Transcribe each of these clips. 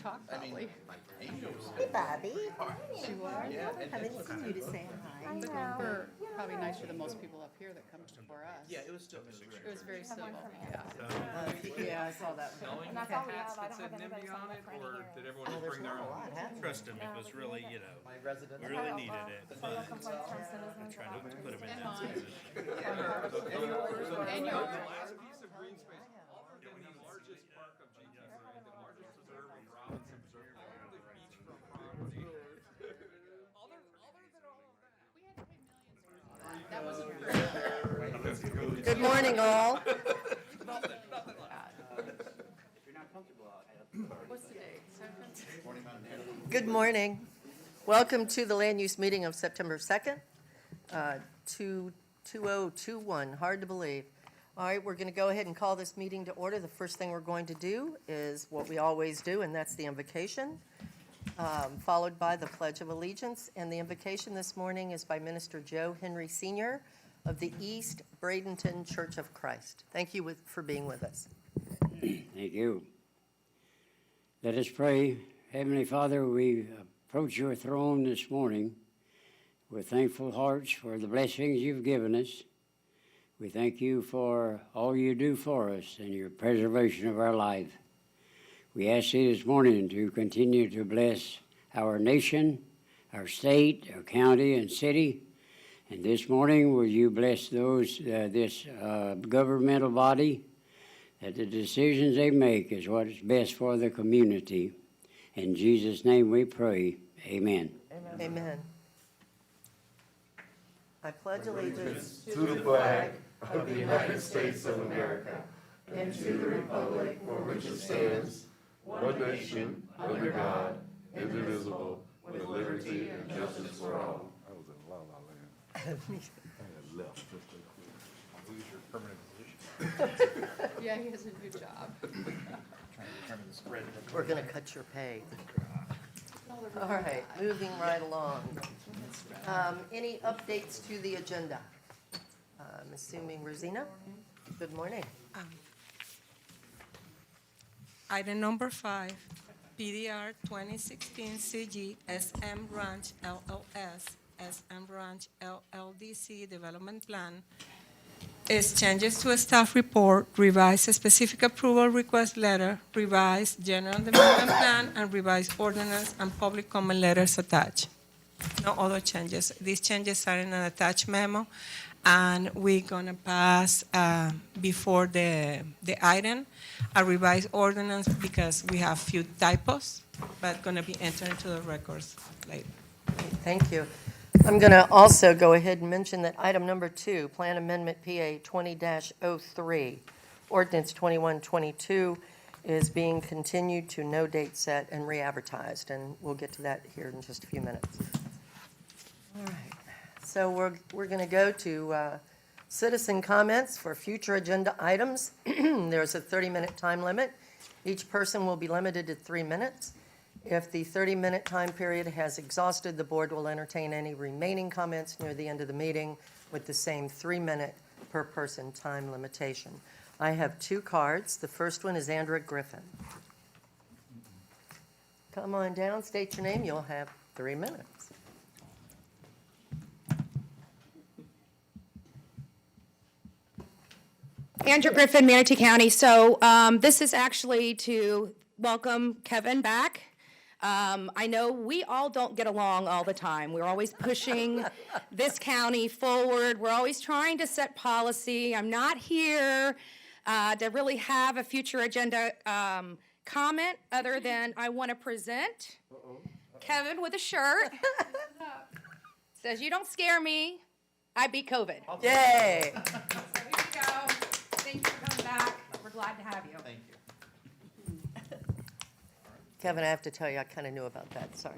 talk probably. Hey, Bobby. She was. Haven't seen you to say hi. We're probably nicer than most people up here that come before us. Yeah, it was still. It was very civil, yeah. Yeah, I saw that. And that's all we have. I don't have anybody sign up for any Or hearings. did everyone just bring their own? Trust him, it was really, you know, My residents. we really needed it, So but you'll complain from citizens trying about to put him in And that mine. position. And yours. The last piece of green space, other than the largest park of GT, the largest preserve of Robinson Preserve, all the beachfront property. Other than all of that. We had to pay millions. That wasn't free. Good morning, all. What's the date? Second? Good morning. Welcome to the land use meeting of September 2nd, 2021. Hard to believe. All right, we're going to go ahead and call this meeting to order. The first thing we're going to do is what we always do, and that's the invocation, followed by the Pledge of Allegiance. And the invocation this morning is by Minister Joe Henry Sr. of the East Bradenton Church of Christ. Thank you for being with us. Thank you. Let us pray. Heavenly Father, we approach your throne this morning with thankful hearts for the blessings you've given us. We thank you for all you do for us and your preservation of our life. We ask you this morning to continue to bless our nation, our state, our county, and city. And this morning, will you bless this governmental body, that the decisions they make is what is best for the community. In Jesus' name we pray. Amen. Amen. I pledge allegiance To the flag of the United States of America and to the republic for which it stands, one nation, under God, indivisible, with liberty and justice for all. I was in La La Land. I had left. Lose your permanent position. Yeah, he has a new job. Trying to determine the spread. we're going to cut your pay. All right, moving right along. Any updates to the agenda? I'm assuming Rosina? Good morning. Item number 5, PDR 2016 CG SM Ranch LLS, SM Ranch LLDC Development Plan is changes to a staff report, revised specific approval request letter, revised general development plan, and revised ordinance and public comment letters attached. No other changes. These changes are in an attached memo, and we're gonna pass before the item a revised ordinance because we have few typos, but gonna be entered into the records later. Thank you. I'm going to also go ahead and mention that item number 2, Plan Amendment PA 20-03, Ordinance 2122, is being continued to no date set and re-advertised, and we'll get to that here in just a few minutes. All right. So we're going to go to citizen comments for future agenda items. There's a 30-minute time limit. Each person will be limited to 3 minutes. If the 30-minute time period has exhausted, the board will entertain any remaining comments near the end of the meeting with the same 3-minute per person time limitation. I have 2 cards. The first one is Andrea Griffin. Come on down, state your name. You'll have 3 minutes. Andrea Griffin, Manatee County. So this is actually to welcome Kevin back. I know we all don't get along all the time. We're always pushing this county forward. We're always trying to set policy. I'm not here to really have a future agenda comment other than I want to present Kevin with a shirt. Says, "You don't scare me. I beat COVID." Yay! So here you go. Thank you for coming back. We're glad to have you. Thank you. Kevin, I have to tell you, I kind of knew about that. Sorry.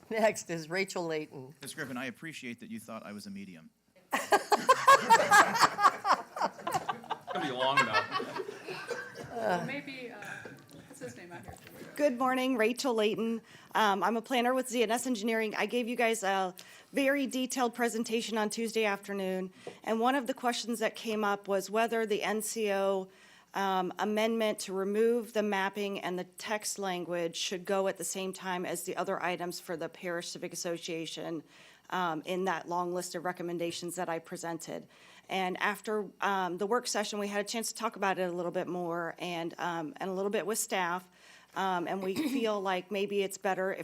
Next is Rachel Layton. Ms. Griffin, I appreciate that you thought I was a medium. It's gonna be long enough. Well, maybe, what's his name out here? Good morning, Rachel Layton. I'm a planner with ZNS Engineering. I gave you guys a very detailed presentation on Tuesday afternoon, and one of the questions that came up was whether the NCO amendment to remove the mapping and the text language should go at the same time as the other items for the Parish Civic Association in that long list of recommendations that I presented. And after the work session, we had a chance to talk about it a little bit more and a little bit with staff. And we feel like maybe it's better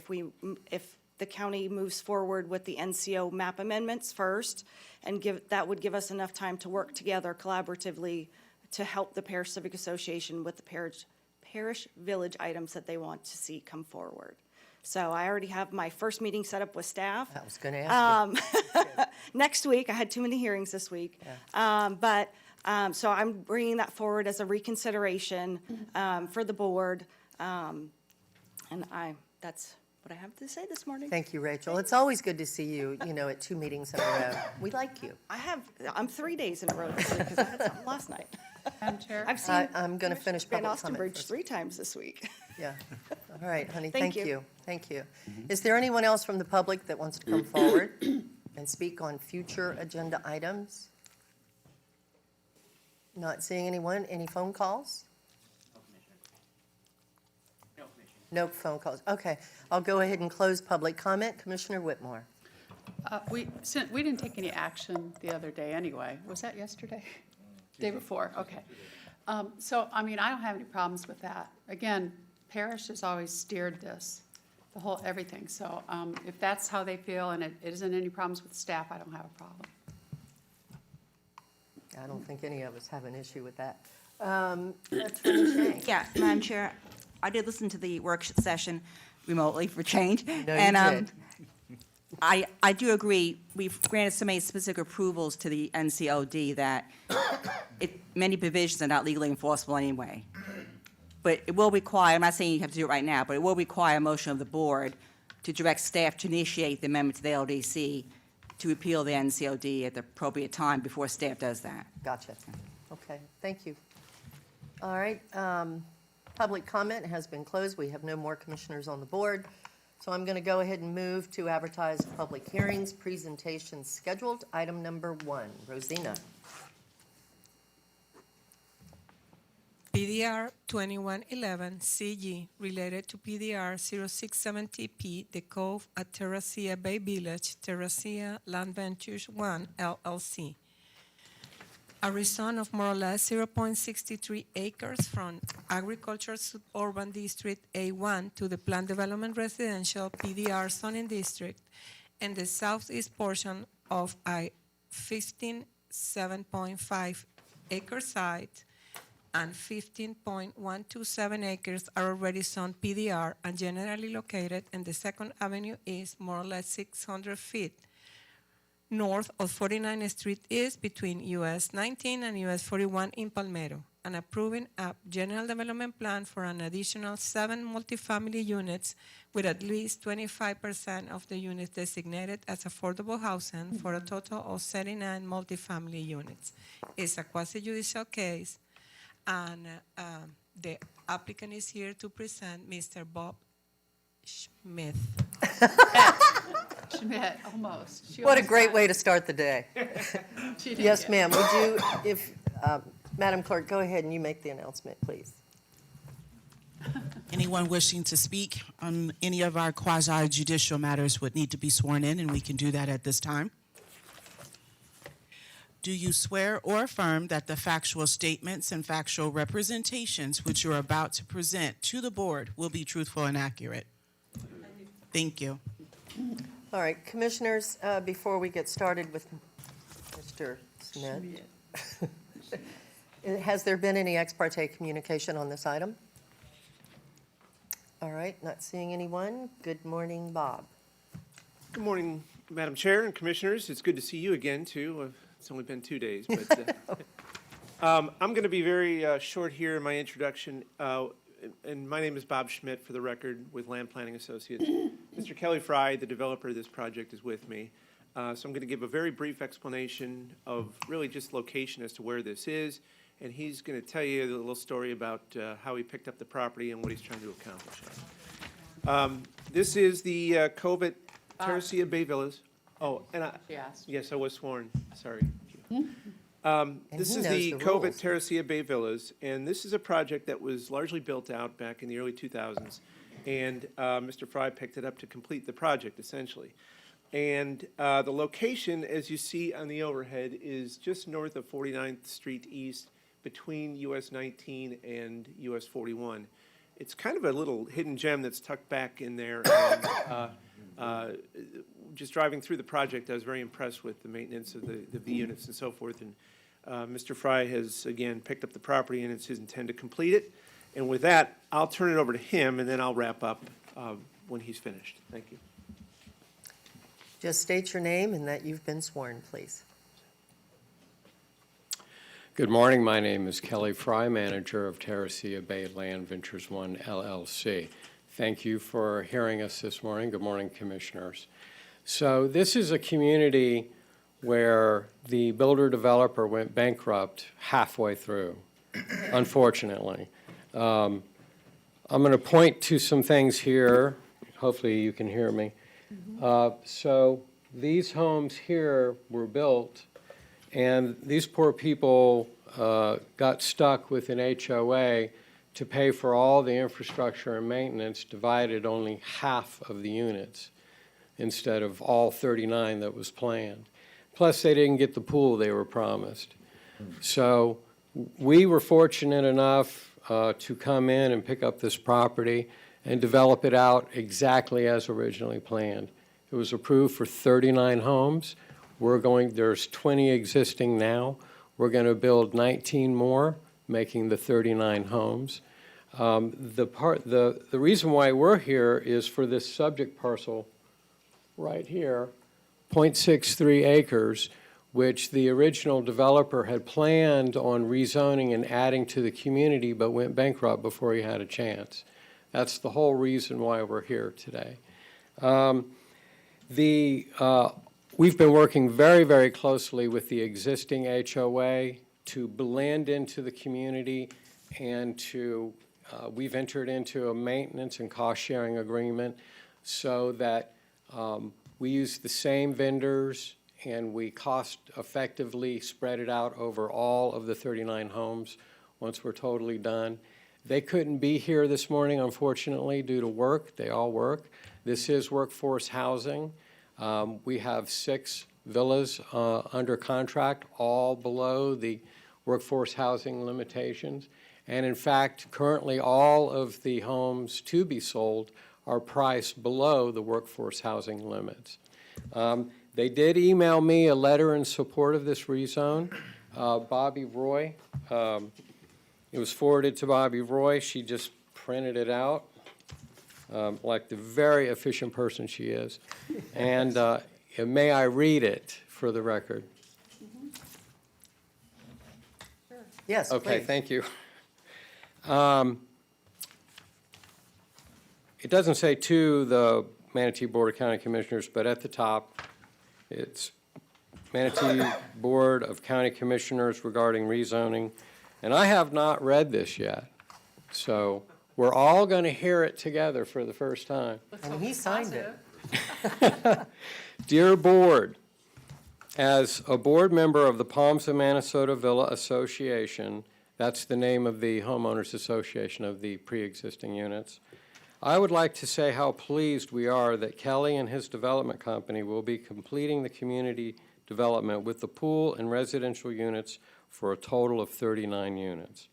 if the county moves forward with the NCO map amendments first, and that would give us enough time to work together collaboratively to help the Parish Civic Association with the parish village items that they want to see come forward. So I already have my first meeting set up with staff. I was going to ask you. Next week. I had too many hearings this week. So I'm bringing that forward as a reconsideration for the board. And that's what I have to say this morning. Thank you, Rachel. It's always good to see you, at 2 meetings in a row. We like you. I'm 3 days in a row this week because I had something last night. Madam Chair? I've seen I'm going to finish Van public comment Ostenbridge first. 3 times this week. Yeah. All right, honey, Thank thank you. you. Thank you. Is there anyone else from the public that wants to come forward and speak on future agenda items? Not seeing anyone. Any phone calls? No phone calls. Okay, I'll go ahead and close public comment. Commissioner Whitmore. We didn't take any action the other day anyway. Was that yesterday? Day before, okay. So, I mean, I don't have any problems with that. Again, Parish has always steered this, the whole, everything. So if that's how they feel and it isn't any problems with staff, I don't have a problem. I don't think any of us have an issue with that. Attorney Shank. Yeah, Madam Chair, I did listen to the work session remotely for change. No, you And did. I do agree, we've granted so many specific approvals to the NCOD that many provisions are not legally enforceable anyway. But it will require, I'm not saying you have to do it right now, but it will require a motion of the board to direct staff to initiate the amendment to the LDC to repeal the NCOD at the appropriate time before staff does that. Gotcha. Okay, thank you. All right, public comment has been closed. We have no more commissioners on the board. So I'm going to go ahead and move to advertise public hearings, presentations scheduled. Item number 1, Rosina. PDR 2111 CG related to PDR 0670P, the Cove at Terracea Bay Village, Terracea Land Ventures 1 LLC. A rezone of more or less 0.63 acres from Agricultural Suburban District A1 to the Planned Development Residential PDR zoning district in the southeast portion of a 15.7.5 acre site, and 15.127 acres are already zoned PDR and generally located in the 2nd Avenue East, more or less 600 feet north of 49th Street East between US 19 and US 41 in Palmetto, and approving a general development plan for an additional 7 multifamily units with at least 25% of the units designated as affordable housing for a total of 39 multifamily units. It's a quasi-judicial case, and the applicant is here to present Mr. Bob Smith. Schmidt, almost. She What a almost great got way it. to start the day. She didn't Yes, get it. ma'am. Would you, Madam Clerk, go ahead and you make the announcement, please. Anyone wishing to speak on any of our quasi-judicial matters would need to be sworn in, and we can do that at this time. Do you swear or affirm that the factual statements and factual representations which you are about to present to the board will be truthful and accurate? Thank you. All right, commissioners, before we get started with Mr. Smith, has there been any ex parte communication on this item? All right, not seeing anyone. Good morning, Bob. Good morning, Madam Chair and Commissioners. It's good to see you again, too. It's only been 2 days, but I'm going to be very short here in my introduction. And my name is Bob Schmidt, for the record, with Land Planning Associates. Mr. Kelly Fry, the developer of this project, is with me. So I'm going to give a very brief explanation of really just location as to where this is. And he's going to tell you a little story about how he picked up the property and what he's trying to accomplish. This is the Cove at Terracea Bay Villas. Oh, and She asked. yes, I was sworn. Sorry. This he is knows the the Cove at rules. Terracea Bay Villas, and this is a project that was largely built out back in the early 2000s. And Mr. Fry picked it up to complete the project, essentially. And the location, as you see on the overhead, is just north of 49th Street East between US 19 and US 41. It's kind of a little hidden gem that's tucked back in there. And, just driving through the project, I was very impressed with the maintenance of the V units and so forth. And Mr. Fry has, again, picked up the property, and it's his intent to complete it. And with that, I'll turn it over to him, and then I'll wrap up when he's finished. Thank you. Just state your name and that you've been sworn, please. Good morning. My name is Kelly Fry, manager of Terracea Bay Land Ventures 1 LLC. Thank you for hearing us this morning. Good morning, commissioners. So this is a community where the builder-developer went bankrupt halfway through, unfortunately. I'm going to point to some things here. Hopefully you can hear me. So these homes here were built, and these poor people got stuck with an HOA to pay for all the infrastructure and maintenance, divided only half of the units instead of all 39 that was planned. Plus, they didn't get the pool they were promised. So we were fortunate enough to come in and pick up this property and develop it out exactly as originally planned. It was approved for 39 homes. There's 20 existing now. We're going to build 19 more, making the 39 homes. The reason why we're here is for this subject parcel right here, 0.63 acres, which the original developer had planned on rezoning and adding to the community, but went bankrupt before he had a chance. That's the whole reason why we're here today. We've been working very, very closely with the existing HOA to blend into the community, and we've entered into a maintenance and cost-sharing agreement so that we use the same vendors and we cost-effectively spread it out over all of the 39 homes once we're totally done. They couldn't be here this morning, unfortunately, due to work. They all work. This is workforce housing. We have 6 villas under contract, all below the workforce housing limitations. And in fact, currently all of the homes to be sold are priced below the workforce housing limits. They did email me a letter in support of this rezone. Bobby Roy, it was forwarded to Bobby Roy. She just printed it out, like the very efficient person she is. And may I read it for the record? Yes, Okay, please. thank you. It doesn't say to the Manatee Board of County Commissioners, but at the top, it's Manatee Board of County Commissioners regarding rezoning. And I have not read this yet, so we're all going to hear it together for the first time. And he signed it. Dear Board, as a board member of the Palms of Minnesota Villa Association, that's the name of the homeowners association of the pre-existing units, I would like to say how pleased we are that Kelly and his development company will be completing the community development with the pool and residential units for a total of 39 units.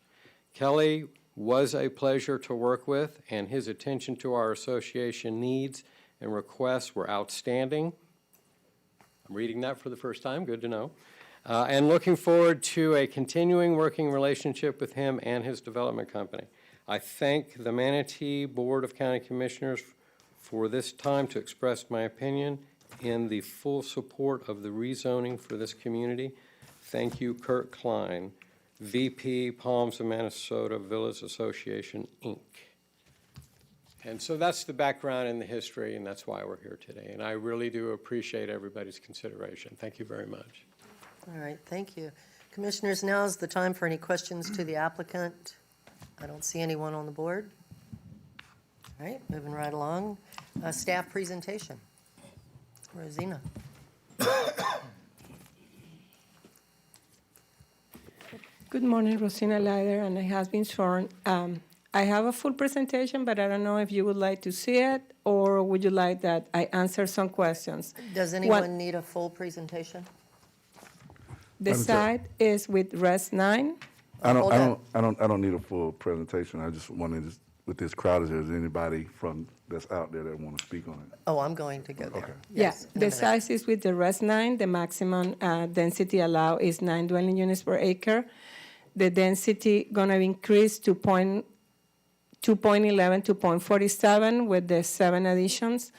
Kelly was a pleasure to work with, and his attention to our association needs and requests were outstanding. I'm reading that for the first time, good to know. And looking forward to a continuing working relationship with him and his development company. I thank the Manatee Board of County Commissioners for this time to express my opinion in the full support of the rezoning for this community. Thank you, Kurt Klein, VP, Palms of Minnesota Villas Association, Inc. And so that's the background and the history, and that's why we're here today. And I really do appreciate everybody's consideration. Thank you very much. All right, thank you. Commissioners, now is the time for any questions to the applicant. I don't see anyone on the board. All right, moving right along. Staff presentation. Rosina. Good morning, Rosina Leider, and it has been sworn. I have a full presentation, but I don't know if you would like to see it, or would you like that I answer some questions? Does anyone need a full presentation? The Madam Chair. site is with Res 9. Hold on. I don't need a full presentation. I just wanted to, with this crowd, is there anybody from, that's out there that want to speak on it? Oh, I'm going to go there. Okay. Yes, in a The minute. size is with the Res 9. The maximum density allowed is 9 dwelling units per acre. The density going to increase to 2.11 to 0.47 with the 7 additions.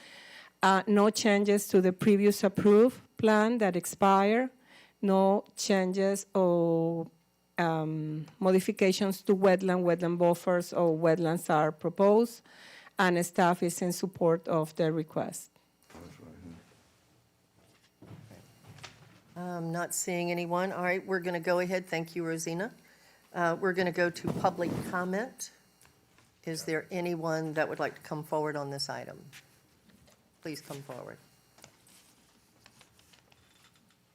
No changes to the previous approved plan that expired. No changes or modifications to wetland buffers or wetlands are proposed, and staff is in support of the request. Not seeing anyone. All right, we're going to go ahead. Thank you, Rosina. We're going to go to public comment. Is there anyone that would like to come forward on this item? Please come forward.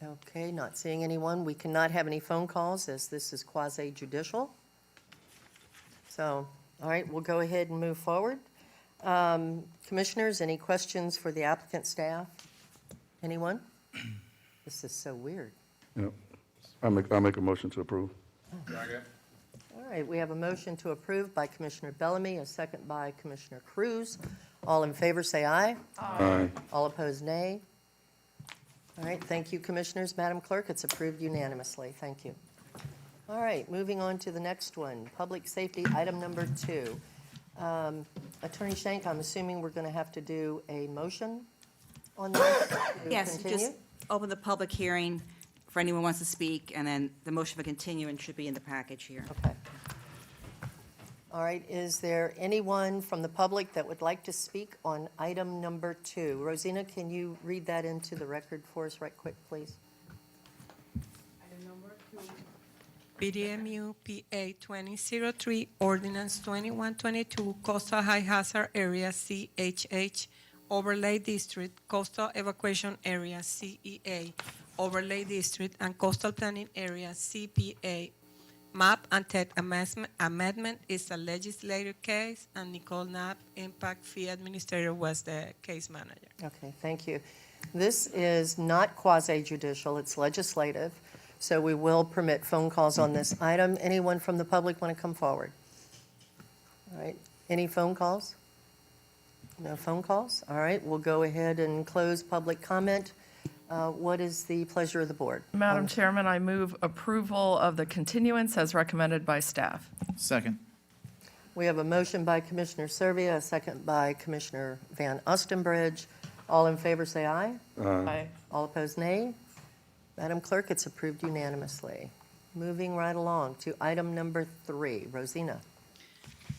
Okay, not seeing anyone. We cannot have any phone calls as this is quasi-judicial. So, all right, we'll go ahead and move forward. Commissioners, any questions for the applicant staff? Anyone? This is so weird. Yep. I'll make a motion to approve. All right, we have a motion to approve by Commissioner Bellamy, a second by Commissioner Cruz. All in favor, say aye. Aye. All opposed, nay. All right, thank you, Commissioners. Madam Clerk, it's approved unanimously. Thank you. All right, moving on to the next one, Public Safety, item number 2. Attorney Shank, I'm assuming we're going to have to do a motion on this to Yes, continue? just open the public hearing for anyone who wants to speak, and then the motion for continuance should be in the package here. Okay. All right, is there anyone from the public that would like to speak on item number 2? Rosina, can you read that into the record for us right quick, please? BDMU PA 2003, Ordinance 2122, Coastal High Hazard Area CHH, Overlay District, Coastal Evacuation Area CEA, Overlay District, and Coastal Planning Area CPA. Map and text amendment is a legislative case, and Nicole Knapp, Impact Fee Administrator, was the case manager. Okay, thank you. This is not quasi-judicial, it's legislative, so we will permit phone calls on this item. Anyone from the public want to come forward? All right, any phone calls? No phone calls? All right, we'll go ahead and close public comment. What is the pleasure of the board? Madam Chairman, I move approval of the continuance as recommended by staff. Second. We have a motion by Commissioner Servia, a second by Commissioner Van Ostenbridge. All in favor, say aye. Aye. All opposed, nay. Madam Clerk, it's approved unanimously. Moving right along to item number 3. Rosina.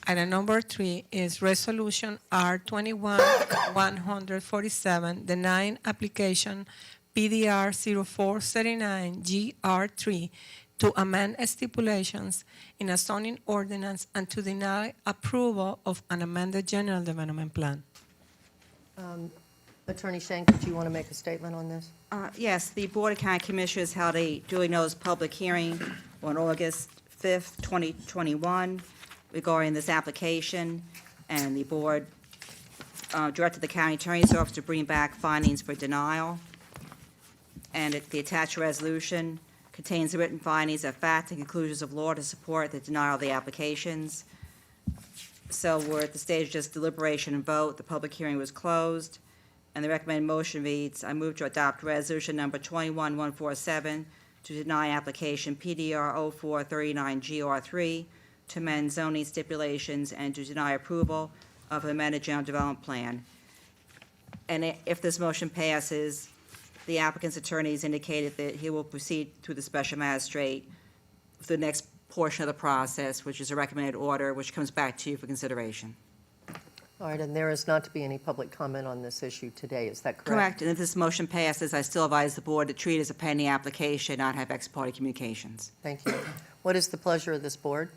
Item number 3 is Resolution R21-147, denying application PDR 0439-GR3 to amend stipulations in a zoning ordinance and to deny approval of an amended general development plan. Attorney Shank, did you want to make a statement on this? Yes, the Board of County Commissioners held a duly noticed public hearing on August 5th, 2021 regarding this application, and the board directed the county attorney's office to bring back findings for denial. And the attached resolution contains the written findings of fact and conclusions of law to support the denial of the applications. So we're at the stage of just deliberation and vote. The public hearing was closed, and the recommended motion reads, I move to adopt resolution number 21147 to deny application PDR 0439-GR3 to amend zoning stipulations and to deny approval of amended general development plan. And if this motion passes, the applicant's attorneys indicated that he will proceed through the special magistrate for the next portion of the process, which is a recommended order, which comes back to you for consideration. All right, and there is not to be any public comment on this issue today, is that correct? Correct, and if this motion passes, I still advise the board to treat it as a pending application, not have ex parte communications. Thank you. What is the pleasure of this board?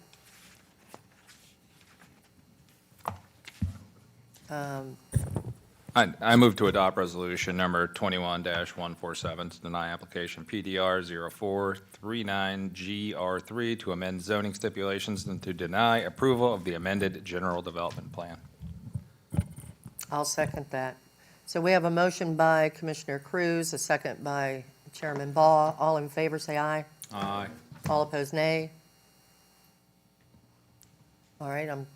I move to adopt resolution number 21-147 to deny application PDR 0439GR3 to amend zoning stipulations and to deny approval of the amended general development plan. I'll second that. So we have a motion by Commissioner Cruz, a second by Chairman Baugh. All in favor, say aye. Aye. All opposed, nay. All right, am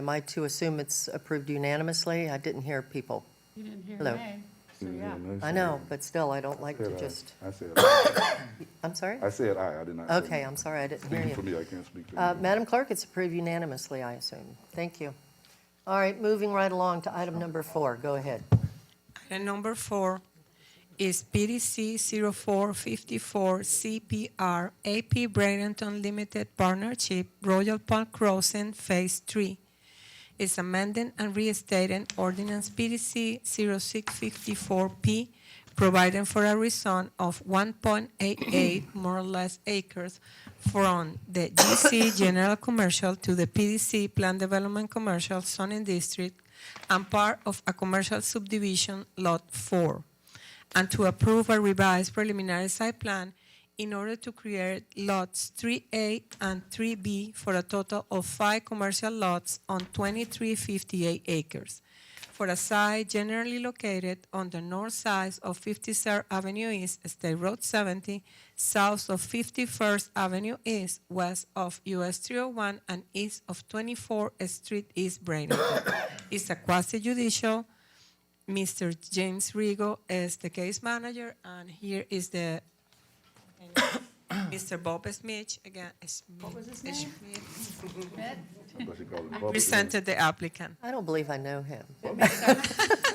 I to assume it's approved unanimously? I didn't hear people. You didn't hear Hello. me, so yeah. I know, but still, I don't like to just, I said aye. I'm sorry? I said aye, I did not say. Okay, I'm sorry, I didn't hear Speaking for you. me, I can't speak for you. Madam Clerk, it's approved unanimously, I assume. Thank you. All right, moving right along to item number 4. Go ahead. Item number 4 is PDC 0454 CPR AP Bradenton Limited Partnership Royal Park Crossing Phase 3. Is amending and restating Ordinance PDC 0654P, providing for a rezone of 1.88 more or less acres from the GC General Commercial to the PDC Plan Development Commercial Zoning District and part of a commercial subdivision, Lot 4, and to approve a revised preliminary site plan in order to create lots 3A and 3B for a total of 5 commercial lots on 2358 acres for a site generally located on the north side of 53rd Avenue East, State Road 70, south of 51st Avenue East, west of US 301, and east of 24th Street East, Bradenton. It's a quasi-judicial. Mr. James Rigo is the case manager, and here is the Mr. Bob Smith, again, What was his name? Schmidt? presented the applicant. I don't believe I know him.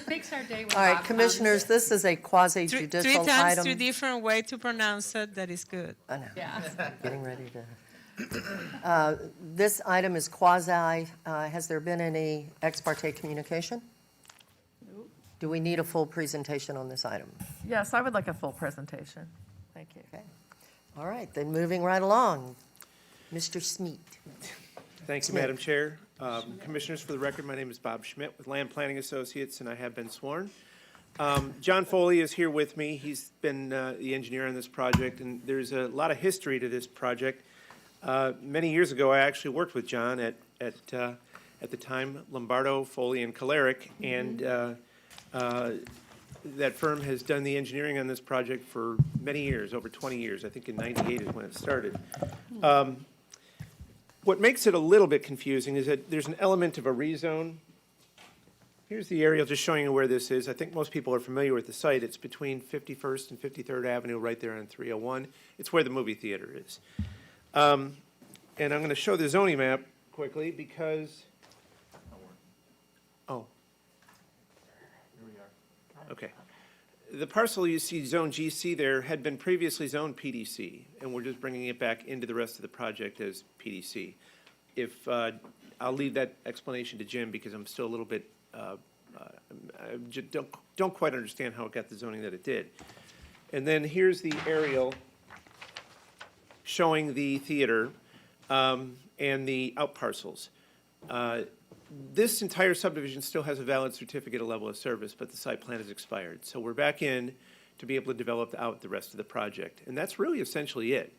Makes our day when All right, Bob Commissioners, this is a Three quasi-judicial times, item. 3 different ways to pronounce it, that is good. I know. comes. Yeah. Getting ready to. This item is quasi. Has there been any ex parte communication? Do we need a full presentation on this item? Yes, I would like a full presentation. Thank you. Okay. All right, then moving right along. Mr. Smeet. Thank you, Smith. Madam Chair. Commissioners, for the record, my name is Bob Schmidt with Land Planning Associates, and I have been sworn. John Foley is here with me. He's been the engineer on this project, and there's a lot of history to this project. Many years ago, I actually worked with John at the time, Lombardo, Foley, and Caleric, and that firm has done the engineering on this project for many years, over 20 years. I think in '98 is when it started. What makes it a little bit confusing is that there's an element of a rezone. Here's the aerial just showing you where this is. I think most people are familiar with the site. It's between 51st and 53rd Avenue, right there on 301. It's where the movie theater is. And I'm going to show the zoning map quickly because, oh. Here we are. Okay. The parcel you see Zone GC there had been previously zoned PDC, and we're just bringing it back into the rest of the project as PDC. If, I'll leave that explanation to Jim because I'm still a little bit, I just don't quite understand how it got the zoning that it did. And then here's the aerial showing the theater and the out parcels. This entire subdivision still has a valid certificate of level of service, but the site plan has expired. So we're back in to be able to develop out the rest of the project. And that's really essentially it.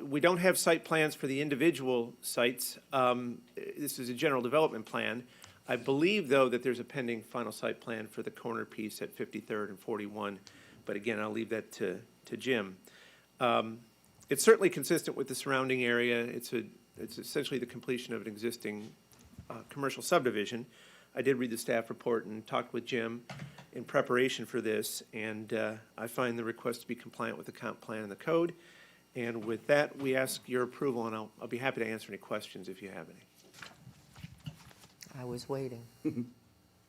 We don't have site plans for the individual sites. This is a general development plan. I believe, though, that there's a pending final site plan for the corner piece at 53rd and 41. But again, I'll leave that to Jim. It's certainly consistent with the surrounding area. It's essentially the completion of an existing commercial subdivision. I did read the staff report and talked with Jim in preparation for this, and I find the request to be compliant with the comp plan and the code. And with that, we ask your approval, and I'll be happy to answer any questions if you have any. I was waiting.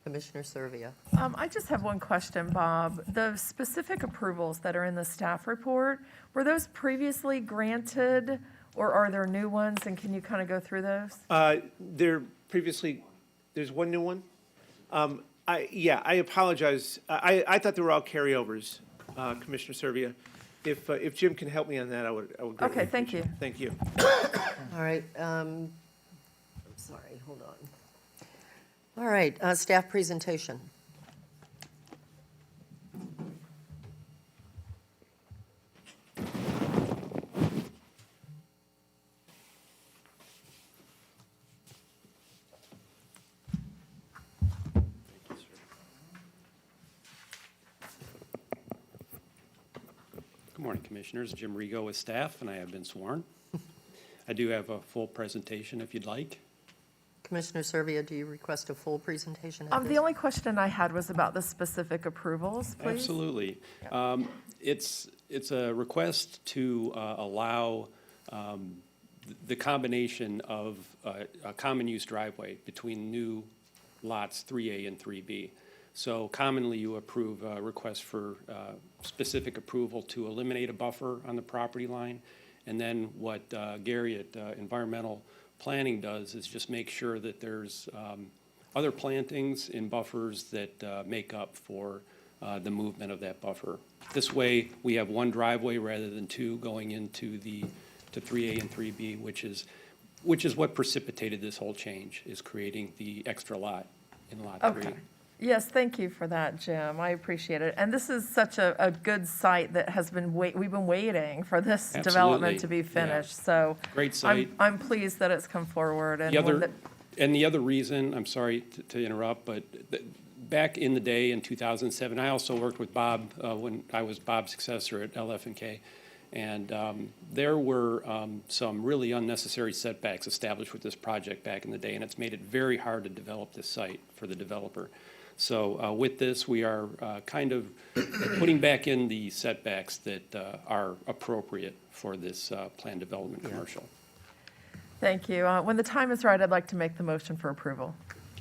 Commissioner Servia. I just have one question, Bob. The specific approvals that are in the staff report, were those previously granted, or are there new ones, and can you kind of go through those? There's one new one. I apologize. I thought they were all carryovers, Commissioner Servia. If Jim can help me on that, I would greatly Okay, thank appreciate you. it. Thank you. All right, I'm sorry, hold on. All right, staff presentation. Good morning, Commissioners. Jim Rigo with staff, and I have been sworn. I do have a full presentation if you'd like. Commissioner Servia, do you request a full presentation? at The this? only question I had was about the specific approvals, please. Absolutely. It's a request to allow the combination of a common use driveway between new lots 3A and 3B. So commonly you approve a request for specific approval to eliminate a buffer on the property line. And then what Gary at Environmental Planning does is just make sure that there's other plantings and buffers that make up for the movement of that buffer. This way, we have one driveway rather than two going into to 3A and 3B, which is what precipitated this whole change, is creating the extra lot in Lot 3. Okay. Yes, thank you for that, Jim. I appreciate it. And this is such a good site that has been, we've been waiting for this development to be Absolutely, yeah. finished. So Great site. I'm pleased that it's come forward. And The other reason, I'm sorry to interrupt, but back in the day in 2007, I also worked with Bob when I was Bob's successor at LF&K. And there were some really unnecessary setbacks established with this project back in the day, and it's made it very hard to develop this site for the developer. So with this, we are kind of putting back in the setbacks that are appropriate for this planned development commercial. Thank you. When the time is right, I'd like to make the motion for approval.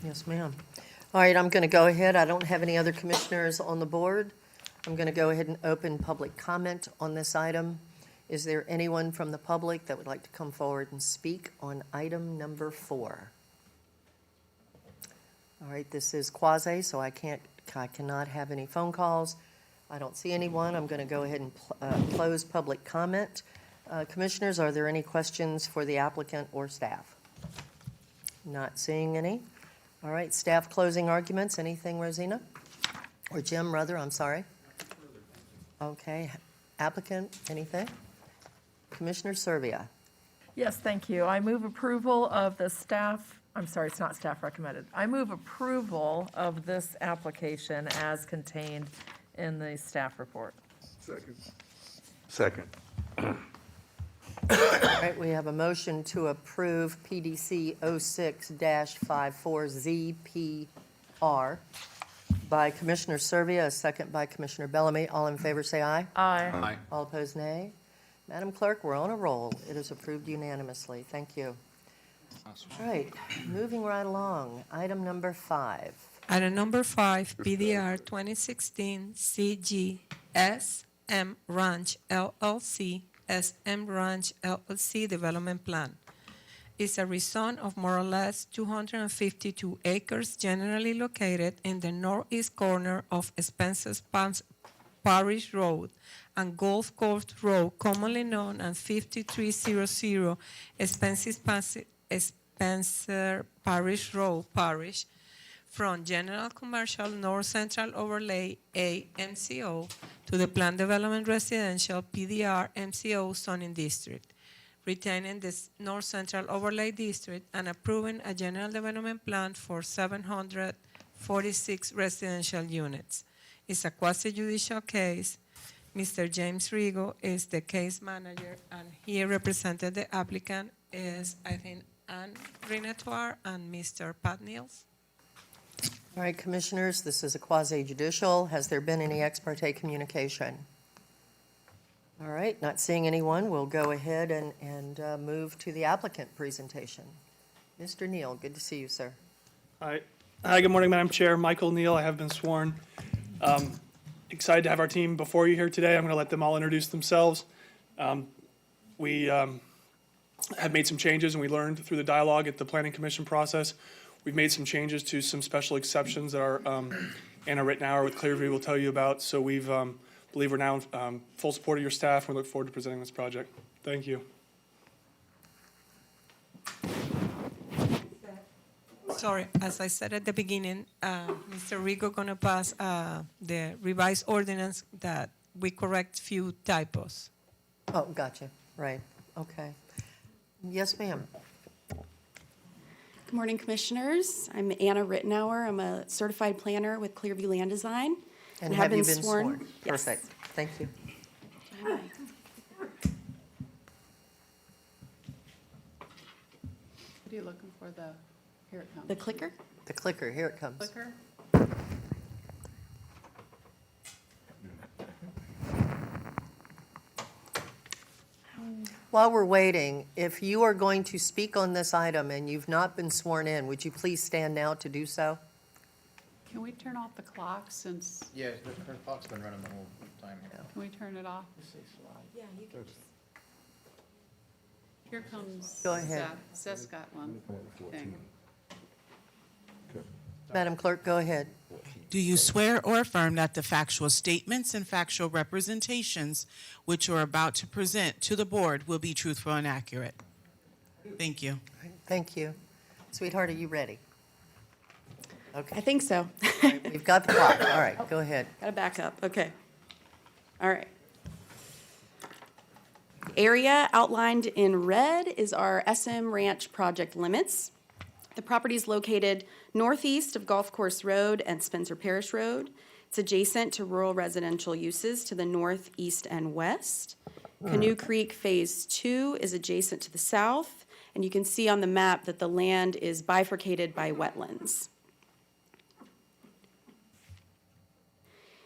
Yes, ma'am. All right, I'm going to go ahead. I don't have any other commissioners on the board. I'm going to go ahead and open public comment on this item. Is there anyone from the public that would like to come forward and speak on item number 4? All right, this is quasi, so I cannot have any phone calls. I don't see anyone. I'm going to go ahead and close public comment. Commissioners, are there any questions for the applicant or staff? Not seeing any. All right, staff closing arguments. Anything, Rosina? Or Jim, rather, I'm sorry. Okay, applicant, anything? Commissioner Servia. Yes, thank you. I move approval of the staff, I'm sorry, it's not staff recommended. I move approval of this application as contained in the staff report. Second. All right, we have a motion to approve PDC 06-54ZPR by Commissioner Servia, a second by Commissioner Bellamy. All in favor, say aye. Aye. All opposed, nay. Madam Clerk, we're on a roll. It is approved unanimously. Thank you. All right, moving right along. Item number 5. Item number 5, PDR 2016 CG SM Ranch LLC, SM Ranch LLC Development Plan. It's a rezone of more or less 252 acres generally located in the northeast corner of Spencer's Parish Road and Golf Course Road, commonly known as 5300 Spencer Parish Road, Parish, from General Commercial North Central Overlay A MCO to the Planned Development Residential PDR MCO zoning district, retaining this North Central Overlay District and approving a general development plan for 746 residential units. It's a quasi-judicial case. Mr. James Rigo is the case manager, and he represented the applicant is, I think, Anne Renatoir and Mr. Pat Niels. All right, Commissioners, this is a quasi-judicial. Has there been any ex parte communication? All right, not seeing anyone, we'll go ahead and move to the applicant presentation. Mr. Neal, good to see you, sir. Hi, good morning, Madam Chair. Michael Neal, I have been sworn. Excited to have our team before you here today. I'm going to let them all introduce themselves. We have made some changes, and we learned through the dialogue at the Planning Commission process. We've made some changes to some special exceptions that our Anna Rittenauer with Clearview will tell you about. So we've believe we're now in full support of your staff. We look forward to presenting this project. Thank you. Sorry, as I said at the beginning, Mr. Rigo gonna pass the revised ordinance that we correct few typos. Oh, gotcha, right, okay. Yes, ma'am. Good morning, Commissioners. I'm Anna Rittenauer. I'm a certified planner with Clearview Land Design. And have you been sworn? Yes. Perfect, thank you. What are you looking for? Here it comes. The clicker? The clicker, here it comes. Clicker? While we're waiting, if you are going to speak on this item and you've not been sworn in, would you please stand now to do so? Can we turn off the clock since, Yeah, the clock's been running the whole time. can we turn it off? Yeah, you can Here comes Go ahead. Seth. Seth's got one thing. Madam Clerk, go ahead. Do you swear or affirm that the factual statements and factual representations which you are about to present to the board will be truthful and accurate? Thank you. Thank you. Sweetheart, are you ready? Okay. I think so. We've got the clock. All right, go ahead. Gotta back up, okay. All right. Area outlined in red is our SM Ranch project limits. The property is located northeast of Golf Course Road and Spencer Parish Road. It's adjacent to rural residential uses to the north, east, and west. Canoe Creek Phase 2 is adjacent to the south, and you can see on the map that the land is bifurcated by wetlands.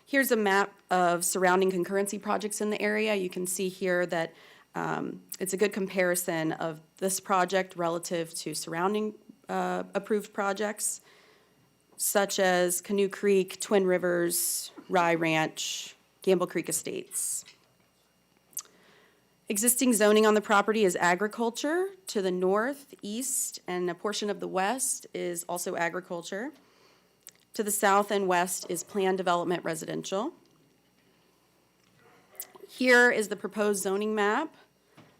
Here's a map of surrounding concurrency projects in the area. You can see here that it's a good comparison of this project relative to surrounding approved projects, such as Canoe Creek, Twin Rivers, Rye Ranch, Gamble Creek Estates. Existing zoning on the property is agriculture. To the north, east, and a portion of the west is also agriculture. To the south and west is planned development residential. Here is the proposed zoning map.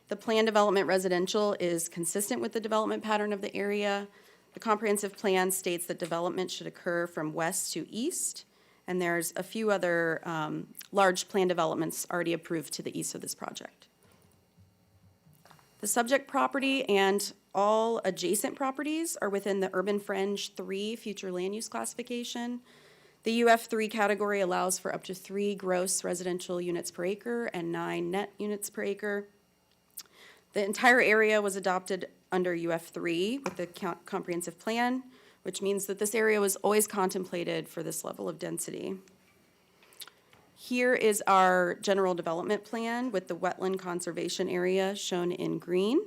The planned development residential is consistent with the development pattern of the area. The comprehensive plan states that development should occur from west to east, and there's a few other large planned developments already approved to the east of this project. The subject property and all adjacent properties are within the Urban Fringe 3 future land use classification. The UF3 category allows for up to 3 gross residential units per acre and 9 net units per acre. The entire area was adopted under UF3 with the comprehensive plan, which means that this area was always contemplated for this level of density. Here is our general development plan with the wetland conservation area shown in green.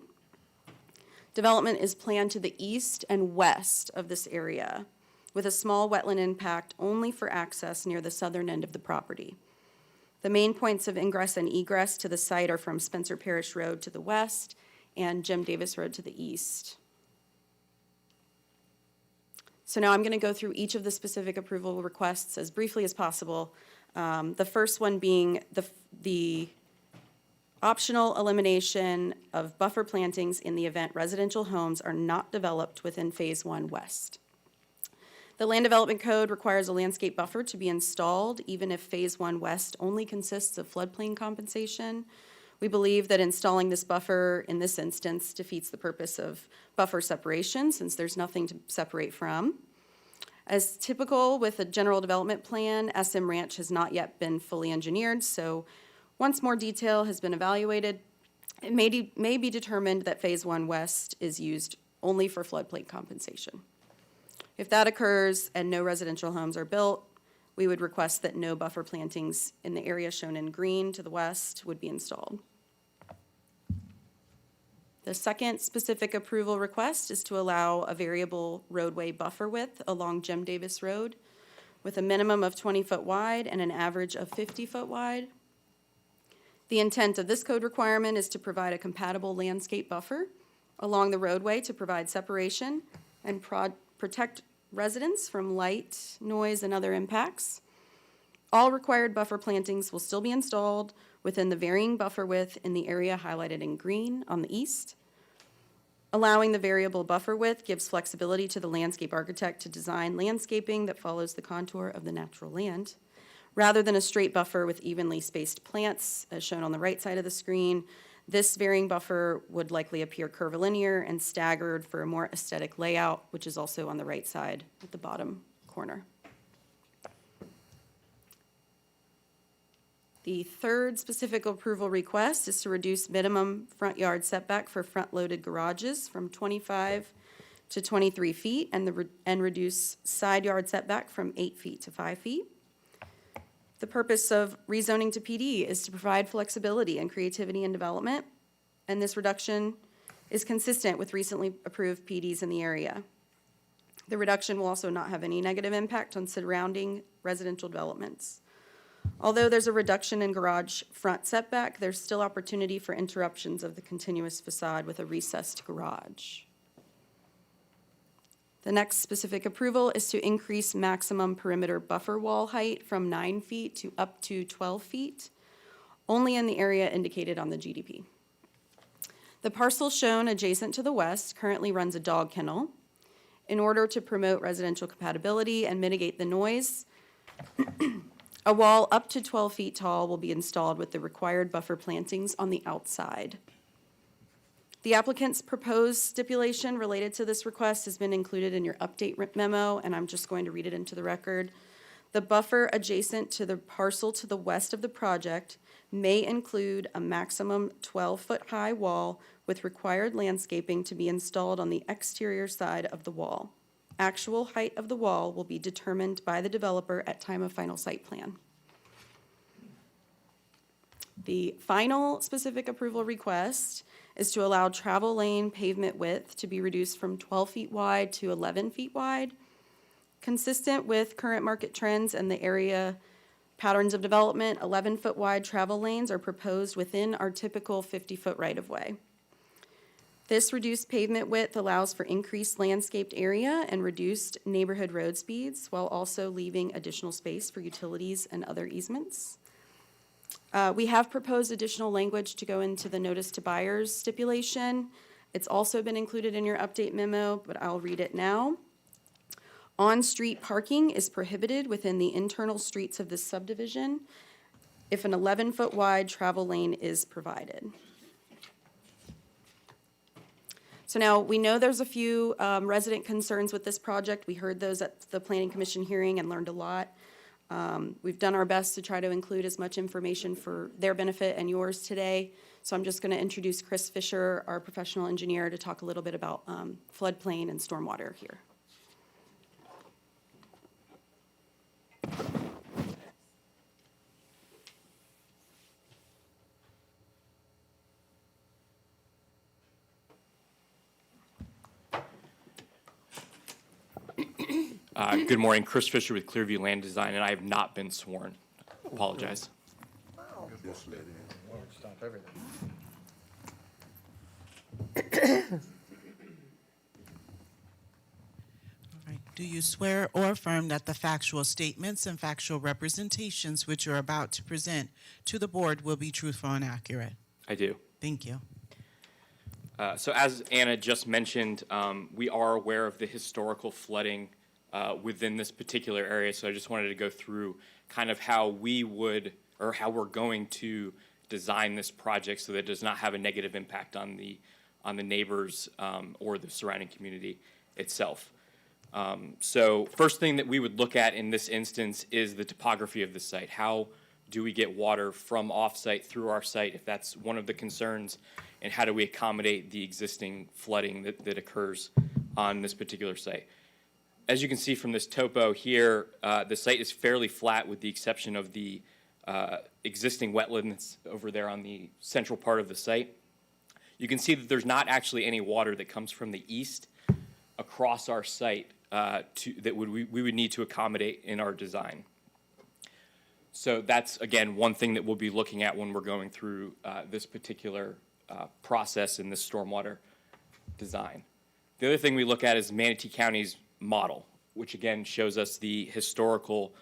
Development is planned to the east and west of this area, with a small wetland impact only for access near the southern end of the property. The main points of ingress and egress to the site are from Spencer Parish Road to the west and Jim Davis Road to the east. So now I'm going to go through each of the specific approval requests as briefly as possible. The first one being the optional elimination of buffer plantings in the event residential homes are not developed within Phase 1 West. The Land Development Code requires a landscape buffer to be installed even if Phase 1 West only consists of floodplain compensation. We believe that installing this buffer in this instance defeats the purpose of buffer separation since there's nothing to separate from. As typical with a general development plan, SM Ranch has not yet been fully engineered, so once more detail has been evaluated, it may be determined that Phase 1 West is used only for floodplain compensation. If that occurs and no residential homes are built, we would request that no buffer plantings in the area shown in green to the west would be installed. The second specific approval request is to allow a variable roadway buffer width along Jim Davis Road with a minimum of 20 foot wide and an average of 50 foot wide. The intent of this code requirement is to provide a compatible landscape buffer along the roadway to provide separation and protect residents from light, noise, and other impacts. All required buffer plantings will still be installed within the varying buffer width in the area highlighted in green on the east. Allowing the variable buffer width gives flexibility to the landscape architect to design landscaping that follows the contour of the natural land. Rather than a straight buffer with evenly spaced plants, as shown on the right side of the screen, this varying buffer would likely appear curvilinear and staggered for a more aesthetic layout, which is also on the right side at the bottom corner. The third specific approval request is to reduce minimum front yard setback for front-loaded garages from 25 to 23 feet and reduce side yard setback from 8 feet to 5 feet. The purpose of rezoning to PD is to provide flexibility and creativity in development, and this reduction is consistent with recently approved PDs in the area. The reduction will also not have any negative impact on surrounding residential developments. Although there's a reduction in garage front setback, there's still opportunity for interruptions of the continuous facade with a recessed garage. The next specific approval is to increase maximum perimeter buffer wall height from 9 feet to up to 12 feet, only in the area indicated on the GDP. The parcel shown adjacent to the west currently runs a dog kennel. In order to promote residential compatibility and mitigate the noise, a wall up to 12 feet tall will be installed with the required buffer plantings on the outside. The applicant's proposed stipulation related to this request has been included in your update memo, and I'm just going to read it into the record. The buffer adjacent to the parcel to the west of the project may include a maximum 12-foot-high wall with required landscaping to be installed on the exterior side of the wall. Actual height of the wall will be determined by the developer at time of final site plan. The final specific approval request is to allow travel lane pavement width to be reduced from 12 feet wide to 11 feet wide. Consistent with current market trends and the area patterns of development, 11-foot wide travel lanes are proposed within our typical 50-foot right-of-way. This reduced pavement width allows for increased landscaped area and reduced neighborhood road speeds, while also leaving additional space for utilities and other easements. We have proposed additional language to go into the notice to buyers stipulation. It's also been included in your update memo, but I'll read it now. On-street parking is prohibited within the internal streets of this subdivision if an 11-foot wide travel lane is provided. So now, we know there's a few resident concerns with this project. We heard those at the Planning Commission hearing and learned a lot. We've done our best to try to include as much information for their benefit and yours today. So I'm just going to introduce Chris Fisher, our professional engineer, to talk a little bit about floodplain and stormwater here. Good morning, Chris Fisher with Clearview Land Design, and I have not been sworn. Apologize. Stop everything. All right. Do you swear or affirm that the factual statements and factual representations which you're about to present to the board will be truthful and accurate? I do. Thank you. So as Anna just mentioned, we are aware of the historical flooding within this particular area, so I just wanted to go through kind of how we would, or how we're going to design this project so that it does not have a negative impact on the neighbors or the surrounding community itself. So first thing that we would look at in this instance is the topography of the site. How do we get water from off-site through our site, if that's one of the concerns, and how do we accommodate the existing flooding that occurs on this particular site? As you can see from this topo here, the site is fairly flat with the exception of the existing wetlands over there on the central part of the site. You can see that there's not actually any water that comes from the east across our site that we would need to accommodate in our design. So that's, again, one thing that we'll be looking at when we're going through this particular process in this stormwater design. The other thing we look at is Manatee County's model, which again shows us the historical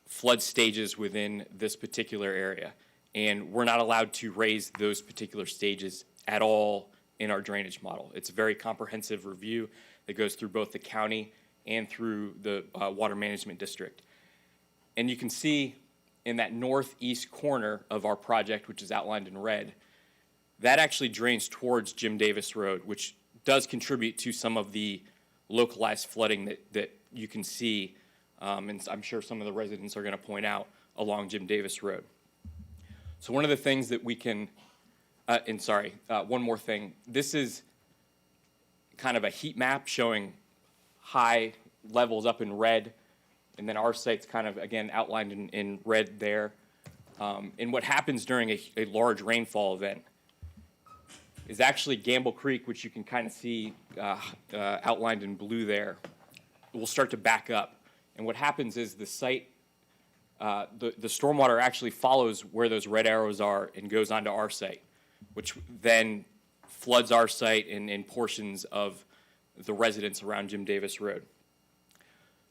flood stages within this particular area. And we're not allowed to raise those particular stages at all in our drainage model. It's a very comprehensive review that goes through both the county and through the water management district. And you can see in that northeast corner of our project, which is outlined in red, that actually drains towards Jim Davis Road, which does contribute to some of the localized flooding that you can see, and I'm sure some of the residents are going to point out along Jim Davis Road. So one of the things that we can, one more thing. This is kind of a heat map showing high levels up in red, and then our site's kind of, again, outlined in red there. And what happens during a large rainfall event is actually Gamble Creek, which you can kind of see outlined in blue there, will start to back up. And what happens is the site, the stormwater actually follows where those red arrows are and goes onto our site, which then floods our site and portions of the residents around Jim Davis Road.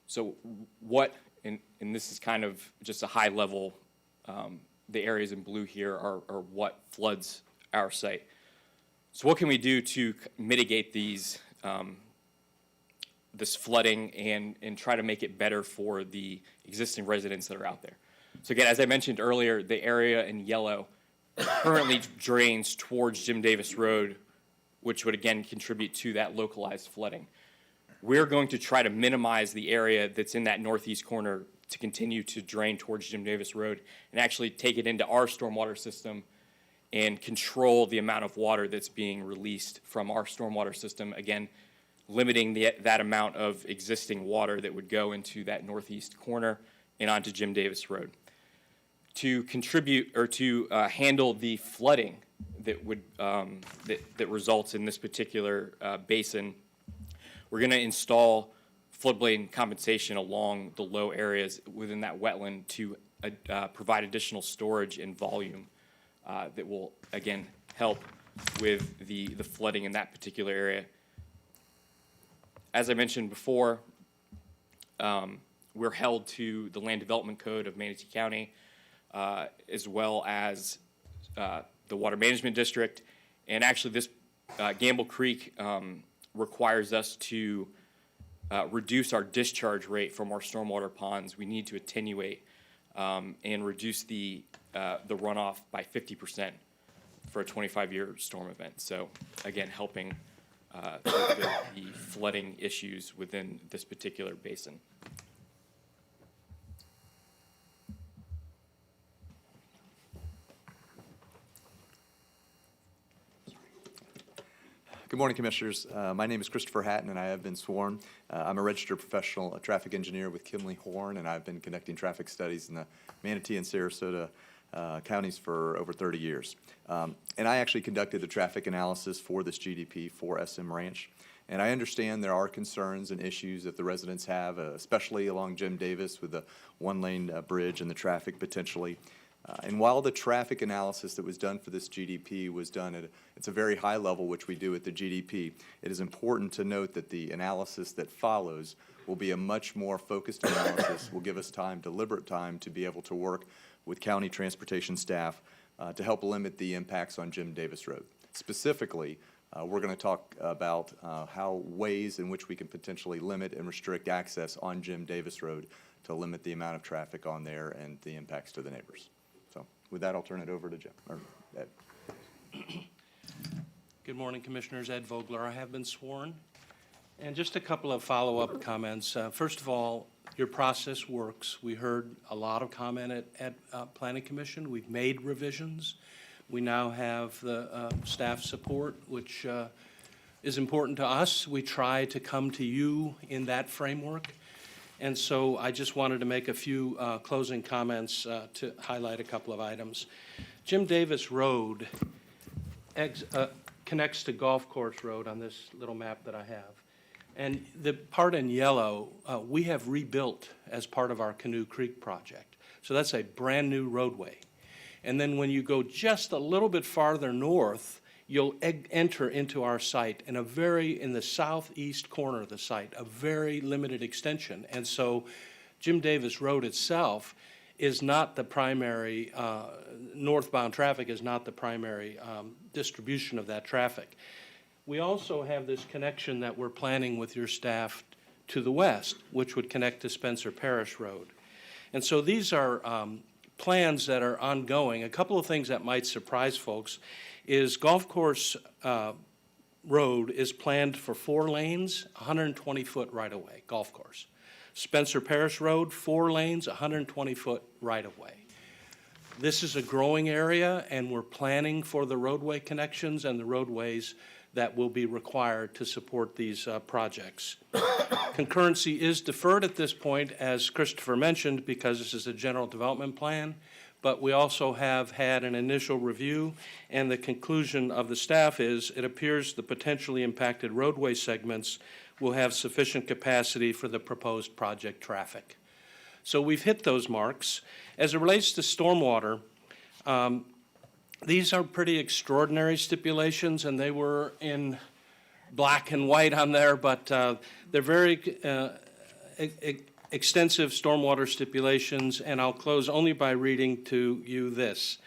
So what, and this is kind of just a high level, the areas in blue here are what floods our site. So what can we do to mitigate these, this flooding and try to make it better for the existing residents that are out there? So again, as I mentioned earlier, the area in yellow currently drains towards Jim Davis Road, which would again contribute to that localized flooding. We're going to try to minimize the area that's in that northeast corner to continue to drain towards Jim Davis Road and actually take it into our stormwater system and control the amount of water that's being released from our stormwater system, again, limiting that amount of existing water that would go into that northeast corner and onto Jim Davis Road. To contribute or to handle the flooding that would that results in this particular basin, we're going to install floodplain compensation along the low areas within that wetland to provide additional storage and volume that will, again, help with the flooding in that particular area. As I mentioned before, we're held to the Land Development Code of Manatee County, as well as the Water Management District. And actually this Gamble Creek requires us to reduce our discharge rate from our stormwater ponds. We need to attenuate and reduce the runoff by 50% for a 25-year storm event. So again, helping the flooding issues within this particular basin. Good morning, Commissioners. My name is Christopher Hatton, and I have been sworn. I'm a registered professional traffic engineer with Kimley Horn, and I've been conducting traffic studies in the Manatee and Sarasota counties for over 30 years. And I actually conducted the traffic analysis for this GDP for SM Ranch. And I understand there are concerns and issues that the residents have, especially along Jim Davis with the one-lane bridge and the traffic potentially. And while the traffic analysis that was done for this GDP was done at it's a very high level, which we do at the GDP, it is important to note that the analysis that follows will be a much more focused analysis, will give us time, deliberate time, to be able to work with county transportation staff to help limit the impacts on Jim Davis Road. Specifically, we're going to talk about how ways in which we can potentially limit and restrict access on Jim Davis Road to limit the amount of traffic on there and the impacts to the neighbors. So with that, I'll turn it over to Jim, or Ed. Good morning, Commissioners. Ed Vogler. I have been sworn. And just a couple of follow-up comments. First of all, your process works. We heard a lot of comment at Planning Commission. We've made revisions. We now have the staff support, which is important to us. We try to come to you in that framework. And so I just wanted to make a few closing comments to highlight a couple of items. Jim Davis Road connects to Golf Course Road on this little map that I have. And the part in yellow, we have rebuilt as part of our Canoe Creek project. So that's a brand new roadway. And then when you go just a little bit farther north, you'll enter into our site in in the southeast corner of the site, a very limited extension. And so Jim Davis Road itself is not the primary, northbound traffic is not the primary distribution of that traffic. We also have this connection that we're planning with your staff to the west, which would connect to Spencer Parish Road. And so these are plans that are ongoing. A couple of things that might surprise folks is Golf Course Road is planned for 4 lanes, 120-foot right-of-way, golf course. Spencer Parish Road, 4 lanes, 120-foot right-of-way. This is a growing area, and we're planning for the roadway connections and the roadways that will be required to support these projects. Concurrency is deferred at this point, as Christopher mentioned, because this is a general development plan, but we also have had an initial review, and the conclusion of the staff is it appears the potentially impacted roadway segments will have sufficient capacity for the proposed project traffic. So we've hit those marks. As it relates to stormwater, these are pretty extraordinary stipulations, and they were in black and white on there, but they're very extensive stormwater stipulations, and I'll close only by reading to you this.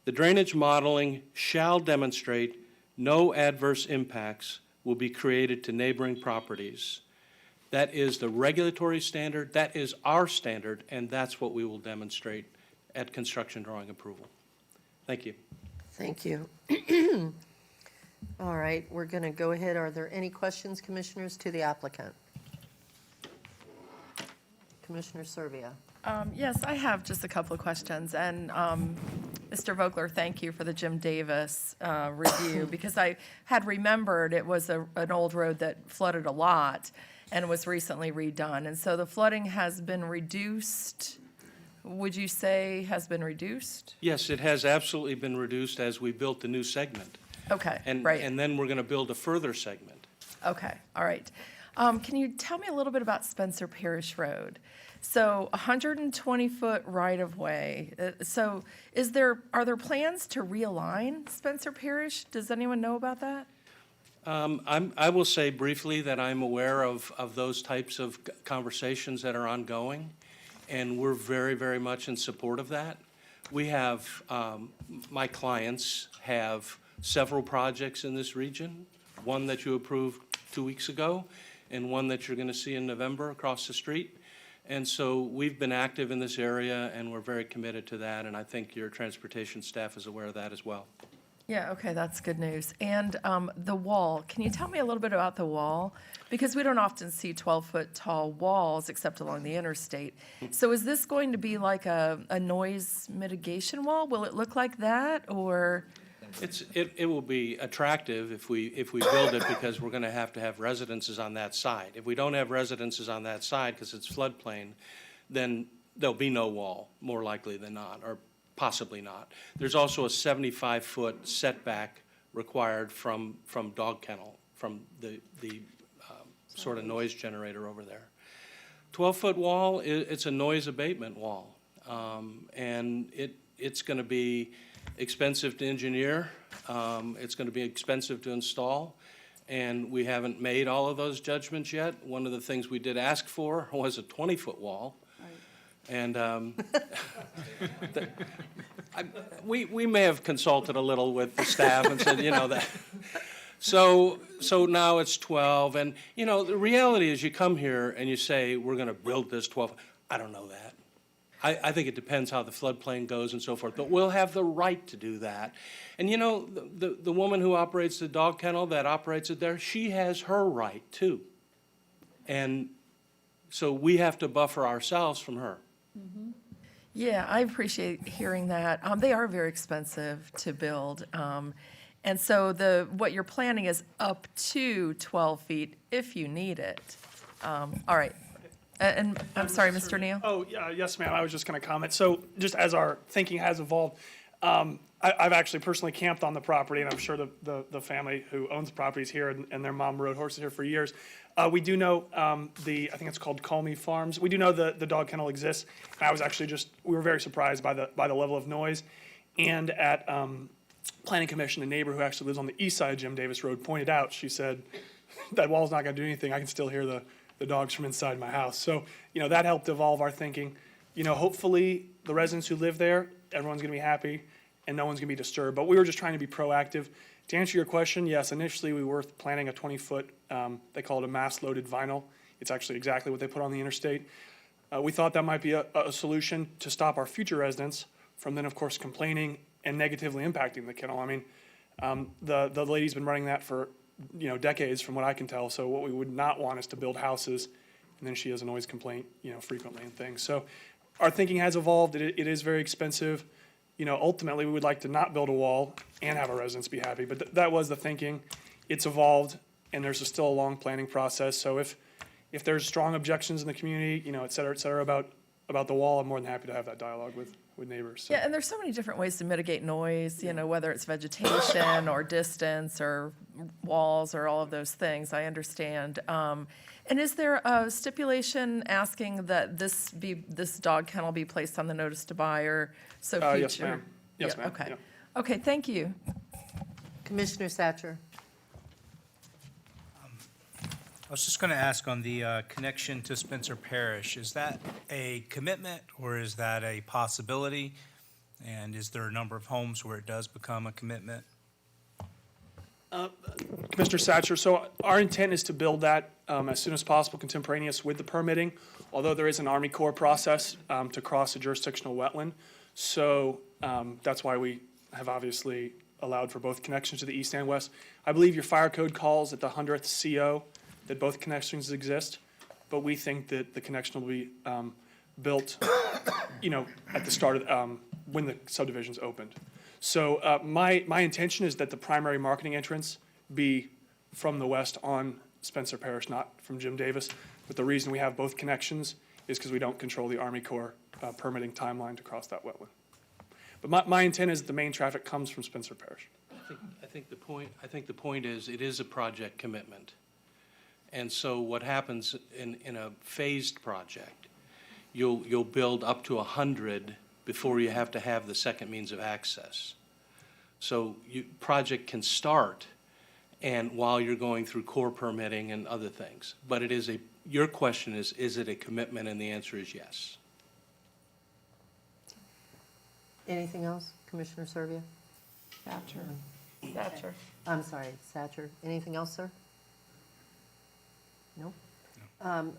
The drainage modeling shall demonstrate no adverse impacts will be created to neighboring properties. That is the regulatory standard, that is our standard, and that's what we will demonstrate at construction drawing approval. Thank you. Thank you. All right, we're going to go ahead. Are there any questions, commissioners, to the applicant? Commissioner Servia. Yes, I have just a couple of questions. And Mr. Vogler, thank you for the Jim Davis review, because I had remembered it was an old road that flooded a lot and was recently redone. And so the flooding has been reduced. Would you say has been reduced? Yes, it has absolutely been reduced as we built the new segment. Okay, And, right. and then we're going to build a further segment. Okay, all right. Can you tell me a little bit about Spencer Parish Road? So 120-foot right-of-way. So are there plans to realign Spencer Parish? Does anyone know about that? I will say briefly that I'm aware of those types of conversations that are ongoing, and we're very, very much in support of that. We have, my clients have several projects in this region, one that you approved 2 weeks ago, and one that you're going to see in November across the street. And so we've been active in this area, and we're very committed to that, and I think your transportation staff is aware of that as well. Yeah, okay, that's good news. And the wall, can you tell me a little bit about the wall? Because we don't often see 12-foot tall walls except along the interstate. So is this going to be like a noise mitigation wall? Will it look like that, or? It will be attractive if we build it, because we're going to have residences on that side. If we don't have residences on that side because it's floodplain, then there'll be no wall, more likely than not, or possibly not. There's also a 75-foot setback required from dog kennel, from the sort of noise generator over there. 12-foot wall, it's a noise abatement wall, and it's going to be expensive to engineer, it's going to be expensive to install, and we haven't made all of those judgments yet. One of the things we did ask for was a 20-foot wall. And we may have consulted a little with the staff and said, that. So now it's 12, and, the reality is you come here and you say, we're going to build this 12. I don't know that. I think it depends how the floodplain goes and so forth, but we'll have the right to do that. And the woman who operates the dog kennel that operates it there, she has her right too. And so we have to buffer ourselves from her. Mm-hmm. Yeah, I appreciate hearing that. They are very expensive to build. And so what you're planning is up to 12 feet if you need it. All right. And I'm sorry, Mr. Neal? Oh, yeah, yes, ma'am. I was just going to comment. So just as our thinking has evolved, I've actually personally camped on the property, and I'm sure the family who owns the property is here, and their mom rode horses here for years. We do know I think it's called Call Me Farms. We do know the dog kennel exists. And I was actually we were very surprised by the level of noise. And at Planning Commission, a neighbor who actually lives on the east side of Jim Davis Road pointed out, she said, that wall's not going to do anything. I can still hear the dogs from inside my house. So, that helped evolve our thinking. Hopefully the residents who live there, everyone's going to be happy and no one's going to be disturbed. But we were just trying to be proactive. To answer your question, yes, initially we were planning a 20-foot, they call it a mass-loaded vinyl. It's actually exactly what they put on the interstate. We thought that might be a solution to stop our future residents from then, of course, complaining and negatively impacting the kennel. I mean, the lady's been running that for decades from what I can tell. So what we would not want is to build houses and then she has a noise complaint, frequently and things. So our thinking has evolved. It is very expensive. ultimately, we would like to not build a wall and have our residents be happy, but that was the thinking. It's evolved, and there's still a long planning process, so if there's strong objections in the community, et cetera, about the wall, I'm more than happy to have that dialogue with neighbors. So. Yeah, and there's so many different ways to mitigate noise, whether it's vegetation or distance or walls or all of those things, I understand. And is there a stipulation asking that this dog kennel be placed on the notice to buy or so future? Yes, ma'am. Yes, Yeah, ma'am. okay. Yeah. Okay, thank you. Commissioner Satcher. I was just going to ask on the connection to Spencer Parish, is that a commitment or is that a possibility? And is there a number of homes where it does become a commitment? Commissioner Satcher, so our intent is to build that as soon as possible, contemporaneous with the permitting, although there is an Army Corps process to cross a jurisdictional wetland. So that's why we have obviously allowed for both connections to the east and west. I believe your fire code calls at the 100th CO that both connections exist, but we think that the connection will be built, at the start of, when the subdivision's opened. So my intention is that the primary marketing entrance be from the west on Spencer Parish, not from Jim Davis. But the reason we have both connections is because we don't control the Army Corps permitting timeline to cross that wetland. But my intent is that the main traffic comes from Spencer Parish. I think the point is, it is a project commitment. And so what happens in a phased project, you'll build up to 100 before you have to have the second means of access. So project can start and while you're going through core permitting and other things. But your question is it a commitment? And the answer is yes. Anything else, Commissioner Serbia? Satcher. I'm sorry, Satcher. Anything else, sir? No?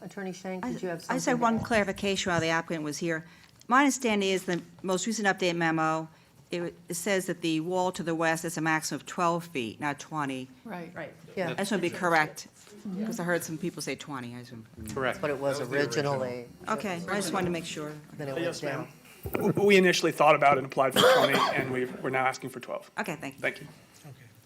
Attorney Shank, did you have something? I just had one clarification while the applicant was here. My understanding is the most recent update memo, it says that the wall to the west is a maximum of 12 feet, not 20. Right. Yeah. I just want to be correct, because I heard some people say 20. I assume. Correct. But it was originally. Okay, I just wanted to make sure. Then it went Yes, down. ma'am. We initially thought about it and applied for 20, and we're now asking for 12. Okay, thank you. Thank you.